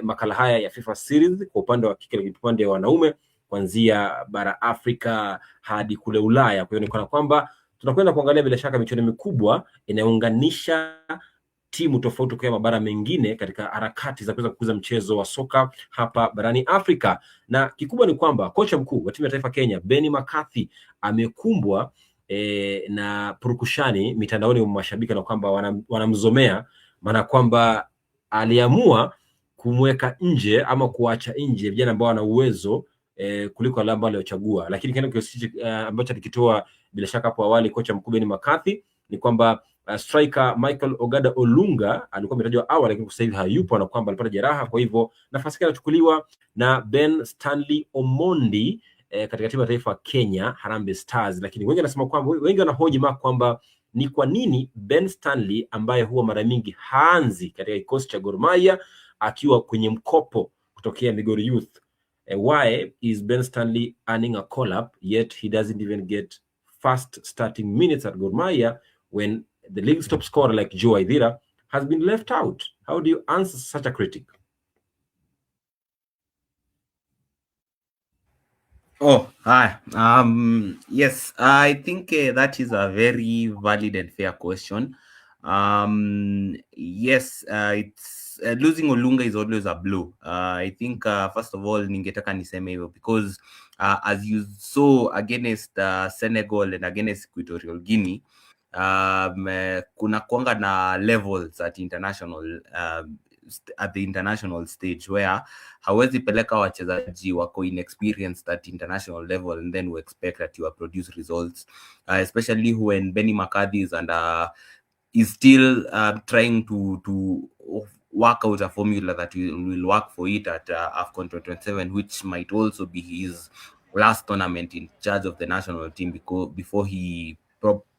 makala haya ya FIFA Series kwa upande wa kike na upande wa wanaume, kuanzia bara Afrika hadi kule Ulaya. Kwa hiyo ni kwamba tunakwenda kuangalia bila shaka michuano mikubwa inayounganisha timu tofauti kwa mabara mengine katika harakati za kuweza kukuza mchezo wa soka hapa barani Afrika. Na kikubwa ni kwamba kocha mkuu wa timu ya taifa Kenya Benny McCarthy amekumbwa na purukushani mitandaoni mwa mashabiki na kwamba wanamzomea, maana kwamba aliamua kumweka nje ama kuacha nje vijana ambao wana uwezo kuliko wale ambao waliochagua. Lakini kile kiasi ambacho alikitoa bila shaka hapo awali kocha mkuu Benny McCarthy ni kwamba striker Michael Ogada Olunga alikuwa ametajwa awali, lakini sasa hivi hayupo na kwamba alipata jeraha, kwa hivyo nafasi yake inachukuliwa na Ben Stanley Omondi katika timu ya taifa Kenya Harambee Stars. Lakini wengi wanasema kwamba, wengi wanahoji kwamba ni kwa nini Ben Stanley ambaye huwa mara mingi haanzi katika kikosi cha Gor Mahia akiwa kwenye mkopo kutokea Migori Youth, why is Ben Stanley earning a call-up yet he doesn't even get first starting minutes at Gor Mahia when the league's top scorer like Joe Aidira has been left out? How do you answer such a critic? Oh, hi. Yes, I think that is a very valid and fair question. Yes, it's losing Olunga is always a blow. I think first of all ningetaka niseme hivyo because as you saw against Senegal and against Equatorial Guinea, kuna kuanga na levels at international at the international stage where hawezi peleka wachezaji wako inexperienced at international level and then we expect that you produce results, especially when Benny McCarthy is is still trying to work out a formula that will work for it at AFCON 2027, which might also be his last tournament in charge of the national team before he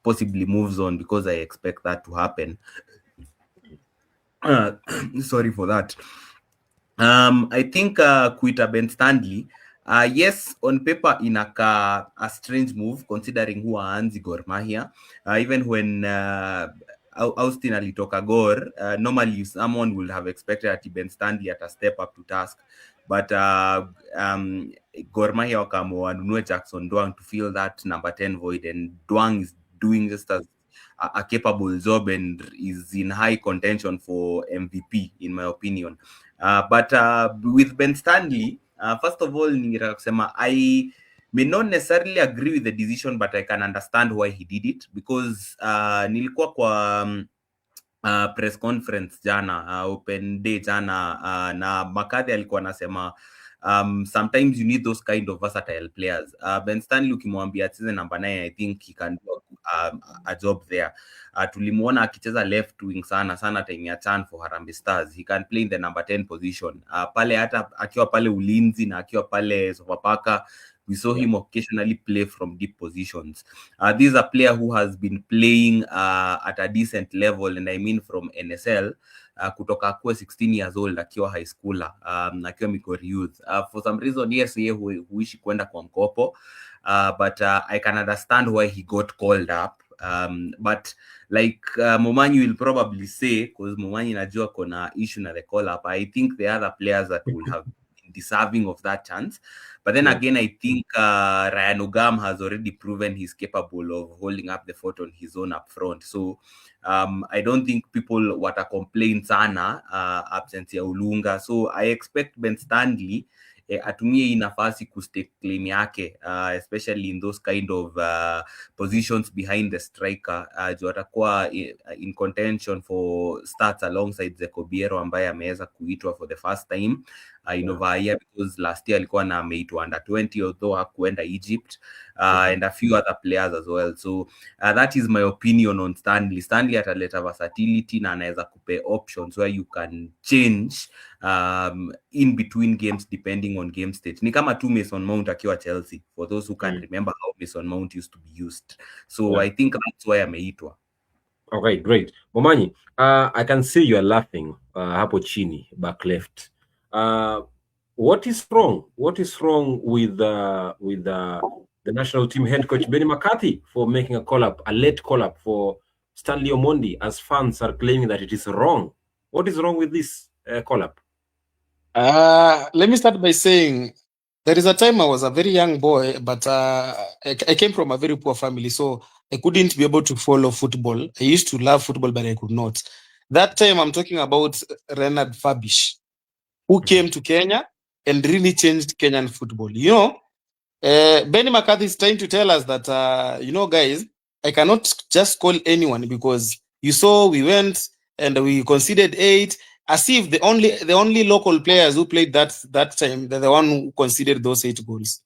possibly moves on, because I expect that to happen. Sorry for that. I think kuita Ben Stanley, yes, on paper inaka a strange move considering who aanzi Gor Mahia. Even when Austin alitoka Gor, normally someone would have expected that Ben Stanley at a step up to task, but Gor Mahia wakaamua wanunue Jackson Dwang to fill that number 10 void, and Dwang is doing just as a capable job and is in high contention for MVP in my opinion. But with Ben Stanley, first of all, ningetaka kusema I may not necessarily agree with the decision, but I can understand why he did it, because nilikuwa kwa press conference jana, open day jana, na McCarthy alikuwa anasema sometimes you need those kind of versatile players. Ben Stanley ukimwambia acheze number 9, I think he can do a job there. Tulimuona akicheza left wing sana time ya CHAN for Harambee Stars. He can play in the number 10 position. Pale hata akiwa pale ulinzi na akiwa pale Sofapaka, we saw him occasionally play from deep positions. This is a player who has been playing at a decent level, and I mean from NSL, kutoka akuwe 16 years old akiwa high schooler, akiwa Migori Youth. For some reason, yes, yeye huishi kwenda kwa mkopo, but I can understand why he got called up. But like Momanyi will probably say, because Momanyi najua kona issue na the call up, I think the other players that will have been deserving of that chance. But then again, I think Ryan Ogam has already proven he's capable of holding up the fort on his own up front. So I don't think people wata complain sana absence ya Olunga. So I expect Ben Stanley atumie hii nafasi kustake claim yake, especially in those kind of positions behind the striker. Juu atakuwa in contention for starts alongside Zeko Biero ambaye ameweza kuitwa for the first time in over a year, because last year alikuwa na ameitwa under 20 although hakuenda Egypt, and a few other players as well. So that is my opinion on Stanley. Stanley ataleta versatility na anaweza kupe options where you can change in between games depending on game state. Ni kama tu Mason Mount akiwa Chelsea, for those who can remember how Mason Mount used to be used. So I think that's why ameitwa. Okay, great. Momanyi, I can see you are laughing hapo chini, back left. What is wrong? What is wrong with the national team head coach Benni McCarthy for making a late call-up for Stanley Omondi, as fans are claiming that it is wrong? What is wrong with this call-up? Let me start by saying there is a time I was a very young boy, but I came from a very poor family, so I couldn't be able to follow football. I used to love football, but I could not. That time I'm talking about Renard Fabish, who came to Kenya and really changed Kenyan football. You know, Benni McCarthy is trying to tell us that, you know, guys, I cannot just call anyone, because you saw we went and we conceded 8, as if the only local players who played that time, they're the one who conceded those 8 goals.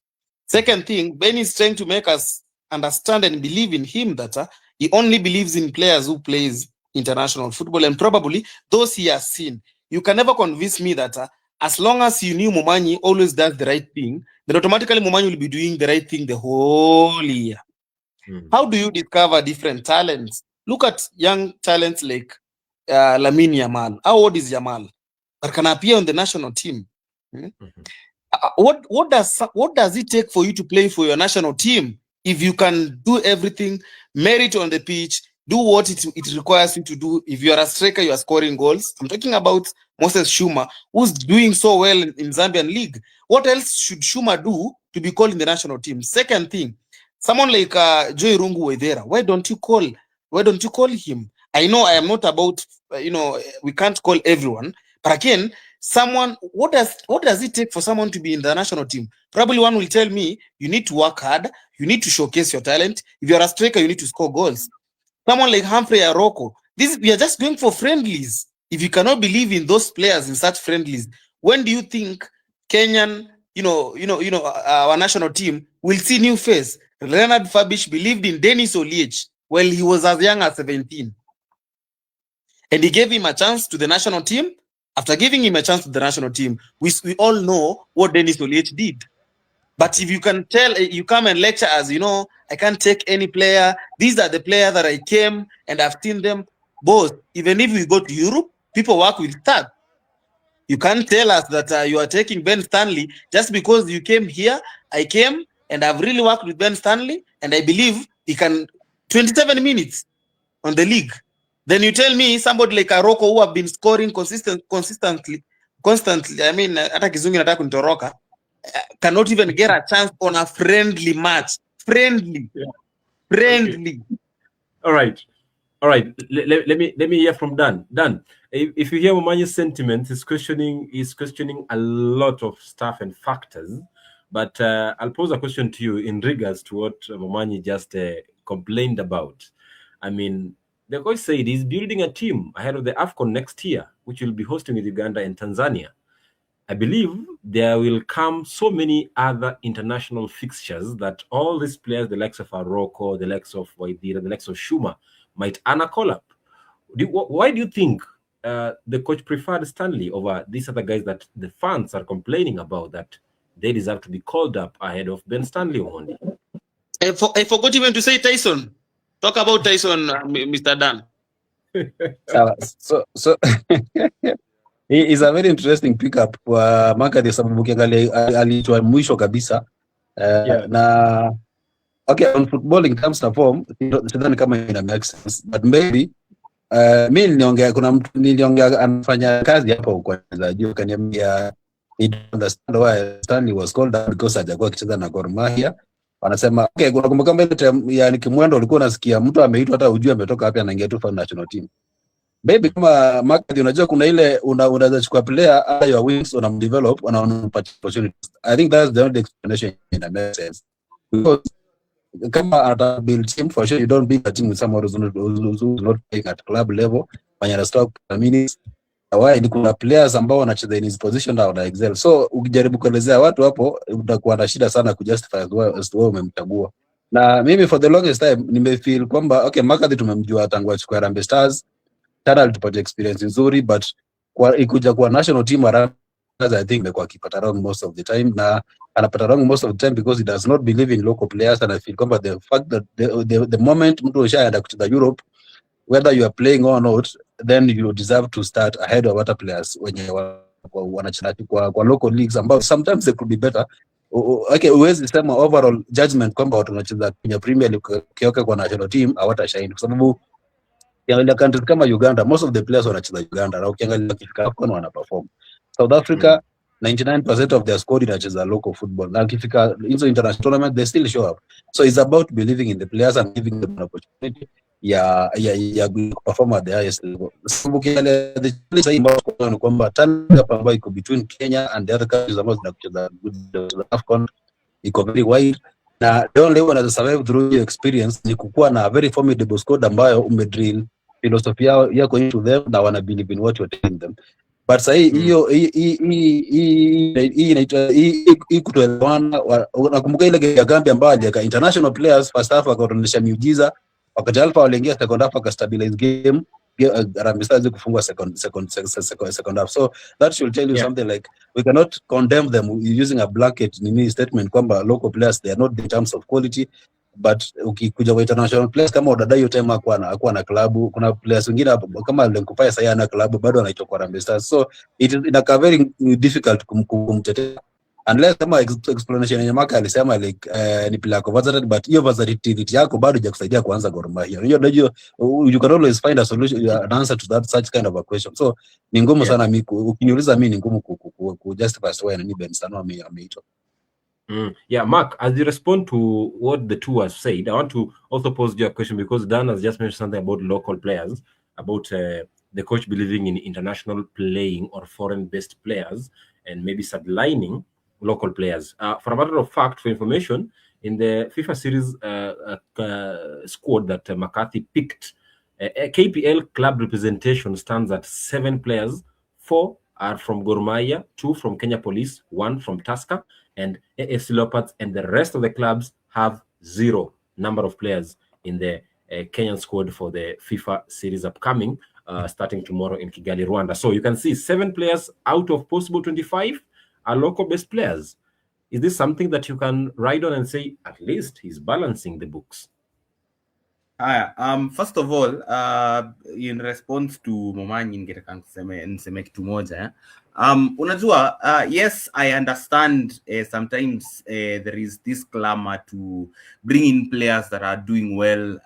Second thing, Benni is trying to make us understand and believe in him that he only believes in players who plays international football, and probably those he has seen. You can never convince me that as long as you knew Momanyi always does the right thing, then automatically Momanyi will be doing the right thing the whole year. How do you discover different talents? Look at young talents like Lamine Yamal. How old is Yamal? But can appear on the national team. What does it take for you to play for your national team? If you can do everything, merit on the pitch, do what it requires you to do. If you are a striker, you are scoring goals. I'm talking about Moses Shuma, who's doing so well in Zambian league. What else should Shuma do to be called in the national team? Second thing, someone like Joy Rungu Wedera, why don't you call him? I know I am not about, we can't call everyone, but again, someone, what does it take for someone to be in the national team? Probably one will tell me, you need to work hard, you need to showcase your talent. If you're a striker, you need to score goals. Someone like Humphrey Aroko, we are just going for friendlies. If you cannot believe in those players in such friendlies, when do you think Kenyan, our national team will see new face? Renard Fabish believed in Dennis Oliech while he was as young as 17. And he gave him a chance to the national team. After giving him a chance to the national team, we all know what Dennis Oliech did. But if you can you come and lecture us, I can't take any player. These are the players that I came and I've seen them. Both, even if we go to Europe, people work with that. You can't tell us that you are taking Ben Stanley just because you came here. I came and I've really worked with Ben Stanley, and I believe he can 27 minutes on the league. Then you tell me somebody like Aroko, who have been scoring constantly. I mean, hata kizungu nataka kunitoroka, cannot even get a chance on a friendly match. Friendly. All right. Let me hear from Dan. Dan, if you hear Momanyi's sentiments, he's questioning a lot of stuff and factors. But I'll pose a question to you in regards to what Momanyi just complained about. I mean, the coach said he's building a team ahead of the AFCON next year, which will be hosting with Uganda and Tanzania. I believe there will come so many other international fixtures that all these players, the likes of Aroko, the likes of Waidira, the likes of Shuma, might earn a call-up. Why do you think the coach preferred Stanley over these other guys that the fans are complaining about, that they deserve to be called up ahead of Ben Stanley Omondi? I forgot even to say Tyson. Talk about Tyson, Mr. Dan. So he is a very interesting pickup kwa McCarthy sababu ukiangalia aliitwa mwisho kabisa. Na okay, on football in terms of form, sidhani kama ina make sense, but maybe mimi niliongea anafanya kazi hapo kwa wachezaji, kaniambia he don't understand why Stanley was called up because hajakuwa akicheza na Gor Mahia. Wanasema okay, unakumbuka mbele ya Nikimwendo ulikuwa unasikia mtu ameitwa hata ujue ametoka wapi anaingia tu for national team. Maybe kama McCarthy, unajua kuna ile unaweza chukua player under your wings unamdevelop unampatia opportunities. I think that's the only explanation in a make sense. Because kama ata build team, for sure you don't build a team with someone who's not playing at club level when you're stuck minutes. Why ni kuna players ambao wanacheza in his position na wana excel. So ukijaribu kuelezea watu hapo utakuwa na shida sana kujustify as to wewe umemchagua. Na mimi for the longest time nimefeel kwamba okay, McCarthy tumemjua tangu achukue Harambee Stars, tena alitupatia experience nzuri, but kwa ikuja kwa national team I think imekuwa akipata wrong most of the time, na anapata wrong most of the time because he does not believe in local players. And I feel kwamba the fact that the moment mtu ushaenda kucheza Europe, whether you are playing or not, then you deserve to start ahead of other players wenye wanacheza kwa local leagues ambao sometimes they could be better. Okay, uwezi sema overall judgment kwamba watu wanacheza kwenye Premier League kioke kwa national team hawatashine, kwa sababu ya countries kama Uganda, most of the players wanacheza Uganda, na ukiangalia kifika hapo wana perform. South Africa 99% of their squad inacheza local football, na kifika hizo international tournament they still show up. So it's about believing in the players and giving them an opportunity ya perform at the highest level. Sababu kile the challenge hii ni kwamba talent hapa ambayo iko between Kenya and the other countries ambazo zinacheza AFCON iko very wide, na the only one that survive through your experience ni kukuwa na very formidable squad ambayo umedrill philosophy yako into them na wana believe in what you're telling them. But sahi hiyo hii kutoelewana. Nakumbuka ile ya Gambia ambayo aliweka international players first half akaonyesha miujiza, wakati Alpha waliingia second half akastabilize game, Harambee Stars kufungwa second half. So that should tell you something like we cannot condemn them using a blanket statement kwamba local players they are not in terms of quality, but ukikuja kwa international players kama Odada hiyo time hakuwa na klabu, kuna players wengine kama Lenkupaya sasa ana klabu bado anaitwa kwa Harambee Stars. So it is very difficult kumtetea unless kama explanation yenye Maka alisema like ni player kwa versatile, but hiyo versatility yako bado hajakusaidia kuanza Gor Mahia. Unajua you can always find a solution, an answer to that such kind of a question. So ni ngumu sana mimi ukiniuliza mimi ni ngumu ku justify why ni Ben Sano ameitwa. Yeah, Mark, as you respond to what the two have said, I want to also pose you a question, because Dan has just mentioned something about local players, about the coach believing in international playing or foreign-based players, and maybe sidelining local players. For a matter of fact, for information, in the FIFA series squad that McCarthy picked, KPL club representation stands at 7 players. 4 are from Gor Mahia, 2 from Kenya Police, 1 from Tusker, and AFC Leopards, and the rest of the clubs have 0 number of players in the Kenyan squad for the FIFA series upcoming, starting tomorrow in Kigali, Rwanda. So you can see 7 players out of possible 25 are local-based players. Is this something that you can ride on and say, at least he's balancing the books? First of all, in response to Momanyi ningetaka niseme kitu moja. Unajua, yes, I understand sometimes there is this clamor to bring in players that are doing well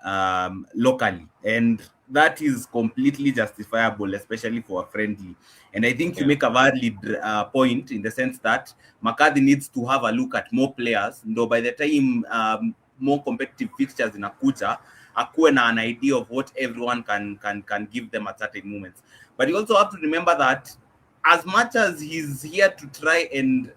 locally, and that is completely justifiable, especially for a friendly. And I think you make a valid point in the sense that McCarthy needs to have a look at more players, though by the time more competitive fixtures in Akuta, akuwe na an idea of what everyone can give them at certain moments. But you also have to remember that as much as he's here to try and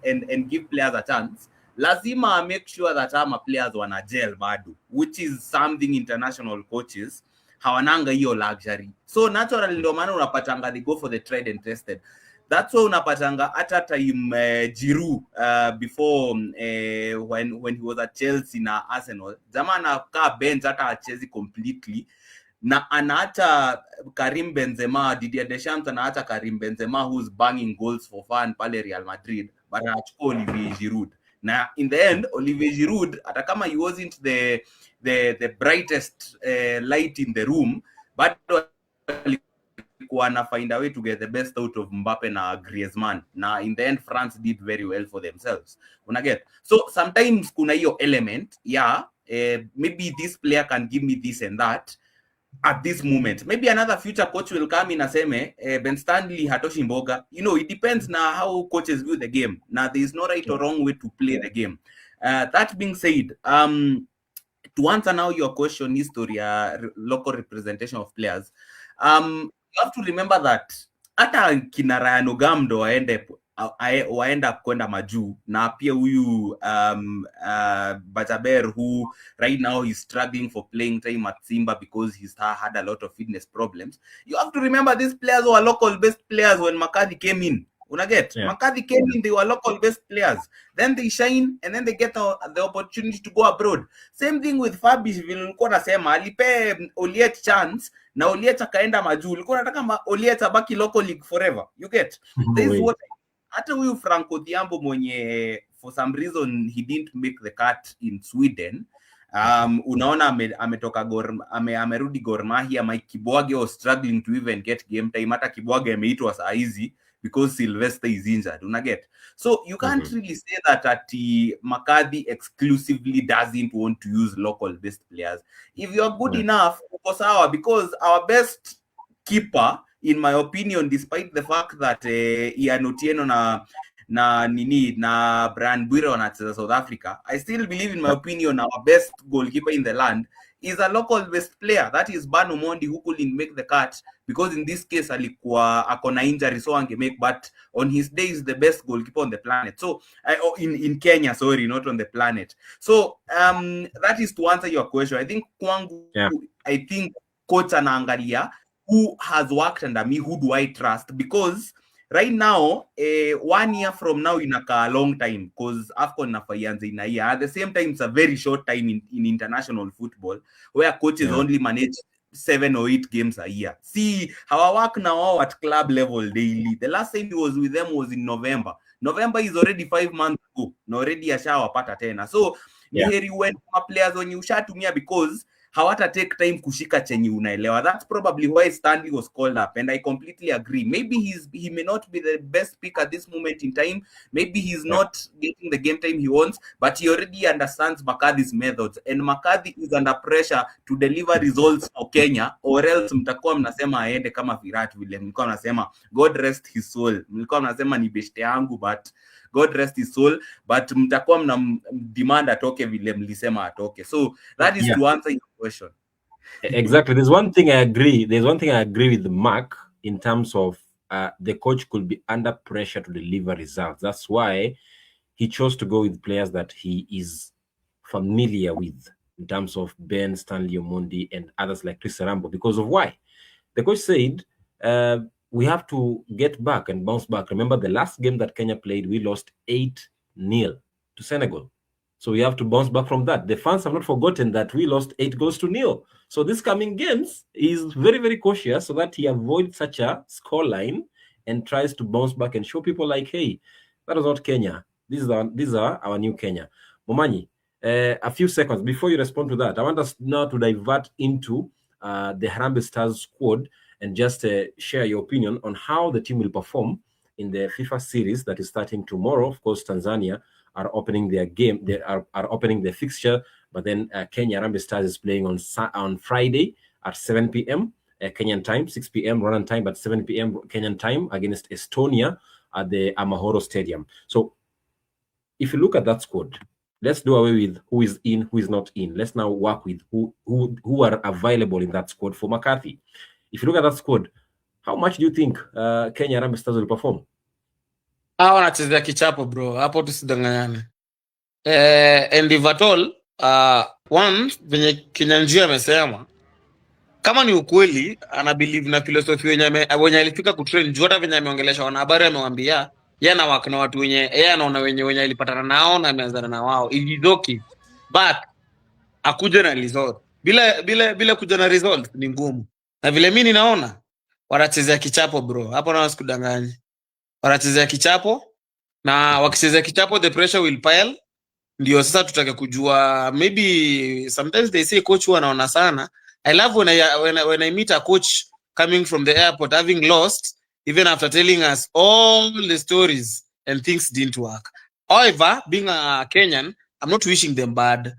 give players a chance, lazima make sure that players wana gel bado, which is something international coaches hawananga hiyo luxury. So naturally ndio maana unapatanga they go for the tried and tested. That's why unapatanga at a time Giroud before when he was at Chelsea na Arsenal, jamana ka bench hata achezi completely, na anaacha Karim Benzema, Didier Deschamps anaacha Karim Benzema who's banging goals for fun pale Real Madrid, but anachukua Olivier Giroud. Now in the end, Olivier Giroud, hata kama he wasn't the brightest light in the room, but walikuwa find a way to get the best out of Mbappe na Griezmann. Na in the end France did very well for themselves. Unaget? So sometimes kuna hiyo element, maybe this player can give me this and that at this moment. Maybe another future coach will come in and say, Ben Stanley hatoshi mboga. You know, it depends na how coaches view the game. Now there is no right or wrong way to play the game. That being said, to answer now your question, history, local representation of players, you have to remember that hata kina Ryan Ogamdo waenda kwenda majuu, na pia huyu Bajaber, who right now he's struggling for playing time at Simba because he's had a lot of fitness problems. You have to remember these players were local best players when McCarthy came in. McCarthy came in, they were local best players. Then they shine and then they get the opportunity to go abroad. Same thing with Fabish, nilikuwa nasema alipe Oliet chance na Oliet akaenda majuu. Nilikuwa nataka Oliet abaki local league forever. You get? This is what hata huyu Franco Thiambo mwenye for some reason he didn't make the cut in Sweden. Unaona ametoka amerudi Gor Mahia. Mike Kibwage was struggling to even get game time. Hata Kibwage ameitwa saa hizi because Sylvester is injured. Unaget? So you can't really say that McCarthy exclusively doesn't want to use local best players. If you're good enough, uko sawa, because our best keeper, in my opinion, despite the fact that Ian Otieno na Brian Bwire wanacheza South Africa, I still believe, in my opinion, our best goalkeeper in the land is a local best player. That is Banu Mondi, who couldn't make the cut because in this case alikuwa akona injury, so angemake, but on his day is the best goalkeeper on the planet. So in Kenya, sorry, not on the planet. So that is to answer your question. I think kwangu, I think coach anaangalia who has worked under me, who do I trust, because right now 1 year from now inaka a long time, because AFCON nafayanze in a year. At the same time, it's a very short time in international football where coaches only manage 7 or 8 games a year. See how I work now at club level daily. The last time he was with them was in November. November is already 5 months ago. Na already ashawapata tena. So ni heri when players when you ushatumia, because hawata take time kushika chenye unaelewa. That's probably why Stanley was called up, and I completely agree. Maybe he may not be the best pick at this moment in time. Maybe he's not getting the game time he wants, but he already understands McCarthy's methods, and McCarthy is under pressure to deliver results for Kenya, or else mtakuwa mnasema aende kama Virat vile mlikuwa mnasema God rest his soul. Mlikuwa mnasema ni beshte yangu, but God rest his soul, but mtakuwa mna demand atoke vile mlisema atoke. So that is to answer your question. Exactly. There's one thing I agree with Mark in terms of the coach could be under pressure to deliver results. That's why he chose to go with players that he is familiar with, in terms of Ben, Stanley Omondi, and others like Chris Arambo. Because of why? The coach said, we have to get back and bounce back. Remember the last game that Kenya played, we lost 8-0 to Senegal. So we have to bounce back from that. The fans have not forgotten that we lost 8-0. So this coming games, he's very, very cautious so that he avoids such a scoreline and tries to bounce back and show people like, hey, that was not Kenya. These are our new Kenya. Momanyi, a few seconds before you respond to that, I want us now to divert into the Harambee Stars squad and just share your opinion on how the team will perform in the FIFA series that is starting tomorrow. Of course, Tanzania are opening their game. They are opening their fixture, but then Kenya Harambee Stars is playing on Friday at 7 p.m. Kenyan time, 6 p.m. Rwandan time, but 7 p.m. Kenyan time against Estonia at the Amahoro Stadium. So if you look at that squad, let's do away with who is in, who is not in. Let's now work with who are available in that squad for McCarthy. If you look at that squad, how much do you think Kenya Harambee Stars will perform? Hawa wanachezea kichapo bro, hapo tusidanganyane. And if at all, one venye Kinyanjia amesema, kama ni ukweli ana believe na philosophy wenye alifika kutrain, juu hata venye ameongelesha wanahabari amewambia yeye na wako na watu wenye yeye anaona wenye alipatana nao na ameanzana na wao. It's okay. But akuje na result. Bila kuja na result ni ngumu. Na vile mimi ninaona wanachezea kichapo bro. Hapo na wasikudanganye. Wanachezea kichapo, na wakichezea kichapo the pressure will pile. Ndio sasa tutake kujua, maybe sometimes they say coach wanaona sana. I love when I meet a coach coming from the airport, having lost, even after telling us all the stories and things didn't work. However, being a Kenyan, I'm not wishing them bad.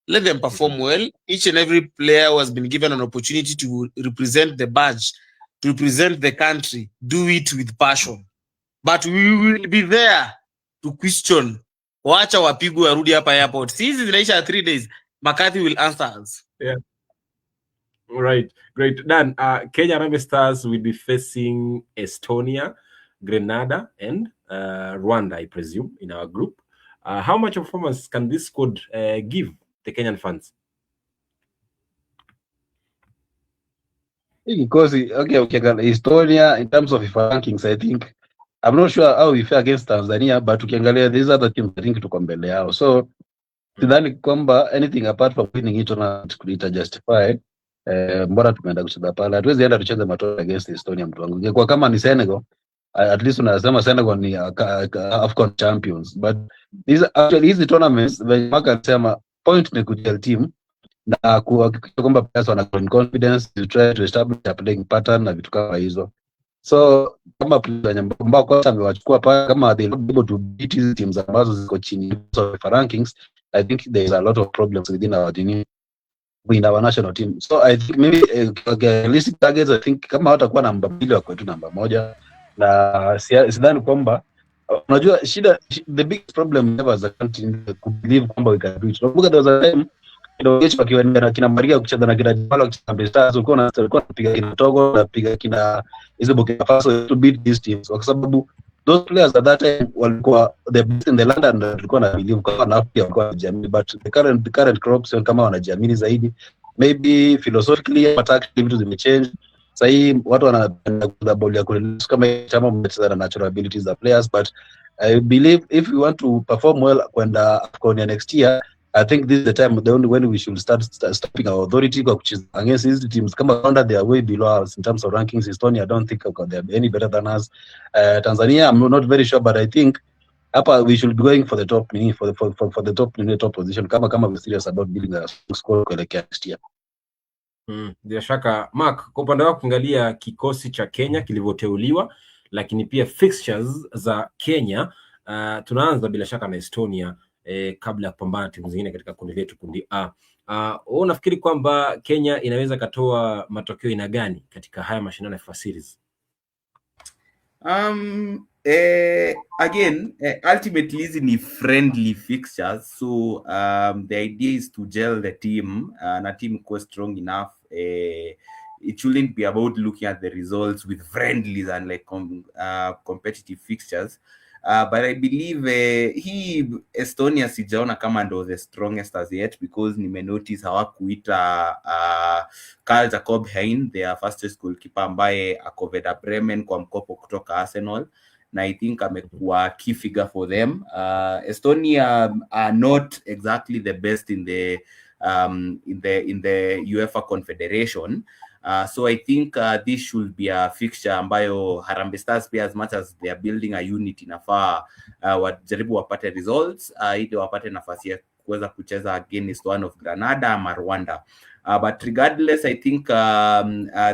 Let them perform well. Each and every player who has been given an opportunity to represent the badge, to represent the country, do it with passion. But we will be there to question. Wacha wapigwe warudi hapa airport. Sisi zinaisha 3 days. McCarthy will answer us. Yeah. All right, great. Dan, Kenya Harambee Stars will be facing Estonia, Grenada, and Rwanda, I presume, in our group. How much performance can this squad give the Kenyan fans? Because okay, Estonia in terms of FIFA rankings, I think I'm not sure how we fare against Tanzania, but ukiangalia these other teams I think tuko mbele yao. So sidhani kwamba anything apart from winning it ita justify mbona tumeenda kucheza pale. Hatuwezi enda tucheze matokeo against Estonia mtu wangu. Kwa kama ni Senegal, at least unasema Senegal ni AFCON champions, but these tournaments Mark alisema point ni kujel team na kuhakikisha kwamba players wana confidence to try to establish a playing pattern na vitu kama hizo. So kama players ambao kwanza amewachukua pale, kama they able to beat these teams ambazo ziko chini of rankings, I think there is a lot of problems within our team, in our national team. So I think maybe realistic targets, I think kama watakuwa namba 2 wa kwetu namba 1, na sidhani kwamba unajua shida, the biggest problem ever as a country to believe kwamba we can do it. Look at the time Kidogecho wakiwa na kina Maria kucheza na kina Jalo Harambee Stars, ulikuwa unapiga kina Togo, unapiga kina hizo Burkina Faso to beat these teams, kwa sababu those players at that time walikuwa the best in the land and walikuwa na believe kwa na pia walikuwa wanajiamini, but the current crops kama wanajiamini zaidi, maybe philosophically but actually vitu zimechange. Sasa hii watu wanapenda kucheza ball ya kuleleza kama chama mmecheza na natural abilities of players, but I believe if we want to perform well kwenda AFCON next year, I think this is the time, the only when we should start stepping our authority kwa kucheza against these teams. Kama Rwanda, they are way below us in terms of rankings. Estonia, I don't think they are any better than us. Tanzania, I'm not very sure, but I think we should be going for the top, for the top position. Kama we're serious about building a squad kuelekea next year. Bila shaka Mark, kwa upande wako kuangalia kikosi cha Kenya kilivyoteuliwa, lakini pia fixtures za Kenya, tunaanza bila shaka na Estonia kabla ya kupambana timu zingine katika kundi letu, kundi A. Unafikiri kwamba Kenya inaweza katoa matokeo ina gani katika haya mashindano ya FIFA series? Again, ultimately hizi ni friendly fixtures, so the idea is to gel the team, na team iko strong enough. It shouldn't be about looking at the results with friendlies and like competitive fixtures. But I believe hii Estonia sijaona kama ndo the strongest as yet, because nimenotice hawakuita Karl Jakob Hein, their fastest goalkeeper, ambaye ako Werder Bremen kwa mkopo kutoka Arsenal, na I think amekuwa key figure for them. Estonia are not exactly the best in the UEFA Confederation. So I think this should be a fixture ambayo Harambee Stars pia, as much as they are building a unit, inafaa wajaribu wapate results ili wapate nafasi ya kuweza kucheza against one of Grenada ama Rwanda. But regardless, I think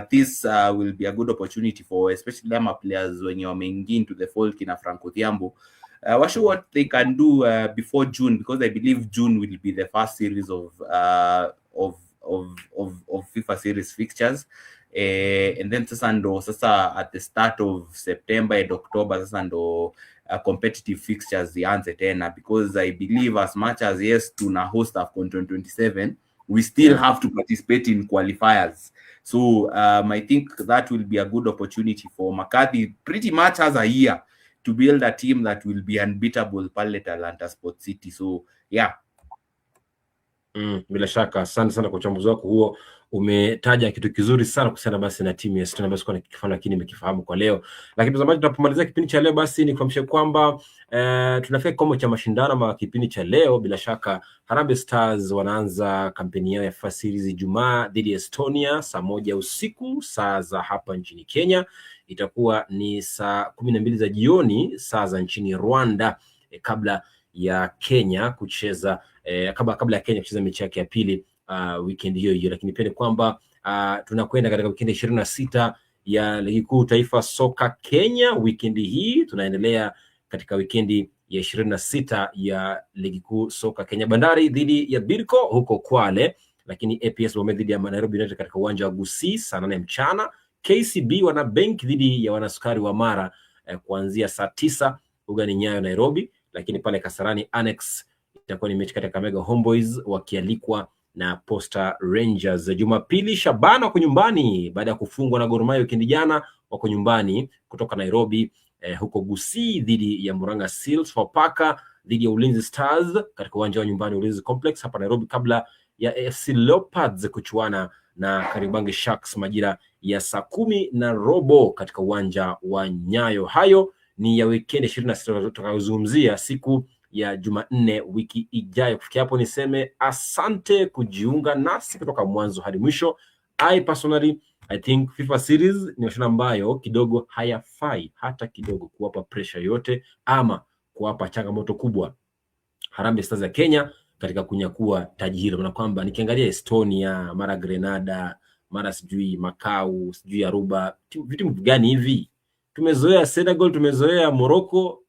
this will be a good opportunity for especially them players when you're wameingia into the fold, kina Franco Thiambo. Show what they can do before June, because I believe June will be the first series of FIFA series fixtures, and then sasa at the start of September and October sasa ndo competitive fixtures zianze tena, because I believe as much as yes tuna host AFCON 2027, we still have to participate in qualifiers. So I think that will be a good opportunity for McCarthy. Pretty much has a year to build a team that will be unbeatable pale Atlanta Sports City. So yeah. Bila shaka, asante sana kwa uchambuzi wako huo. Umetaja kitu kizuri sana kuhusiana basi na timu ya Estonia, basi kwa nikifanya lakini nimekifahamu kwa leo. Lakini mtazamaji, tunapomalizia kipindi cha leo, basi ni kuhakikisha kwamba tunafika kikomo cha mashindano ma kipindi cha leo. Bila shaka Harambee Stars wanaanza kampeni yao ya FIFA series Ijumaa dhidi ya Estonia saa 1 usiku saa za hapa nchini Kenya. Itakuwa ni saa 12 za jioni saa za nchini Rwanda, kabla ya Kenya kucheza kabla ya Kenya kucheza mechi yake ya pili weekend hiyo. Lakini pia ni kwamba tunakwenda katika weekend 26 ya ligi kuu taifa soka Kenya wikendi hii. Tunaendelea katika wikendi ya 26 ya ligi kuu soka Kenya. Bandari dhidi ya Bidco huko Kwale, lakini APS Bomet dhidi ya Nairobi United katika uwanja wa Gusii saa 8 mchana. KCB wana Bank dhidi ya wanasukari wa Mara kuanzia saa 9 ugani Nyayo Nairobi, lakini pale Kasarani Annex itakuwa ni mechi kati ya Kakamega Homeboys wakialikwa na Posta Rangers. Jumapili Shabana wako nyumbani baada ya kufungwa na Gor Mahia wikendi jana, wako nyumbani kutoka Nairobi huko Gusii dhidi ya Murang'a Seals. Sofapaka dhidi ya Ulinzi Stars katika uwanja wa nyumbani Ulinzi Complex hapa Nairobi, kabla ya AFC Leopards kuchuana na Kariobangi Sharks majira ya saa 10:15 katika uwanja wa Nyayo. Hayo ni ya weekend 26 tutakayozungumzia siku ya Jumanne wiki ijayo. Kufikia hapo niseme asante kujiunga nasi kutoka mwanzo hadi mwisho. I think FIFA series ni mashindano ambayo kidogo hayafai hata kidogo kuwapa pressure yote ama kuwapa changamoto kubwa Harambee Stars ya Kenya katika kunyakua taji hilo. Maana kwamba nikiangalia Estonia, mara Grenada, mara sijui Macau, sijui Aruba, vitu gani hivi? Tumezoea Senegal, tumezoea Morocco,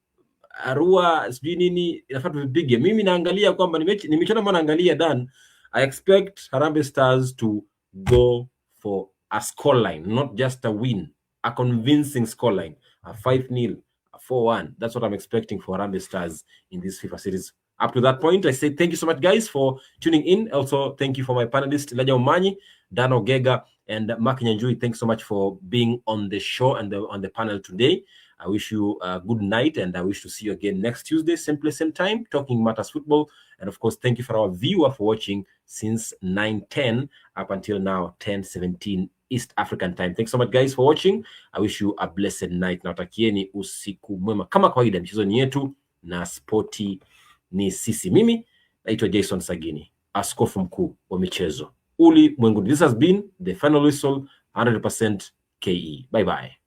Arua, sijui nini, inafaa tupige. Mimi naangalia kwamba nimechana maana naangalia Dan, I expect Harambee Stars to go for a scoreline, not just a win, a convincing scoreline, a 5-0, a 4-1. That's what I'm expecting for Harambee Stars in this FIFA series. Up to that point, I say thank you so much, guys, for tuning in. Also, thank you for my panelists, Elijah Omanyi, Dan Ogega, and Mark Nyanjui. Thanks so much for being on the show and on the panel today. I wish you a good night, and I wish to see you again next Tuesday, same place, same time, talking matters football. And of course, thank you for our viewer for watching since 9:10 up until now, 10:17 East African time. Thanks so much, guys, for watching. I wish you a blessed night. Nawatakieni usiku mwema. Kama kawaida, michezo ni yetu na sporti ni sisi. Mimi naitwa Jason Sagini, askofu mkuu wa michezo ulimwenguni. This has been the final whistle, 100% KE. Bye bye.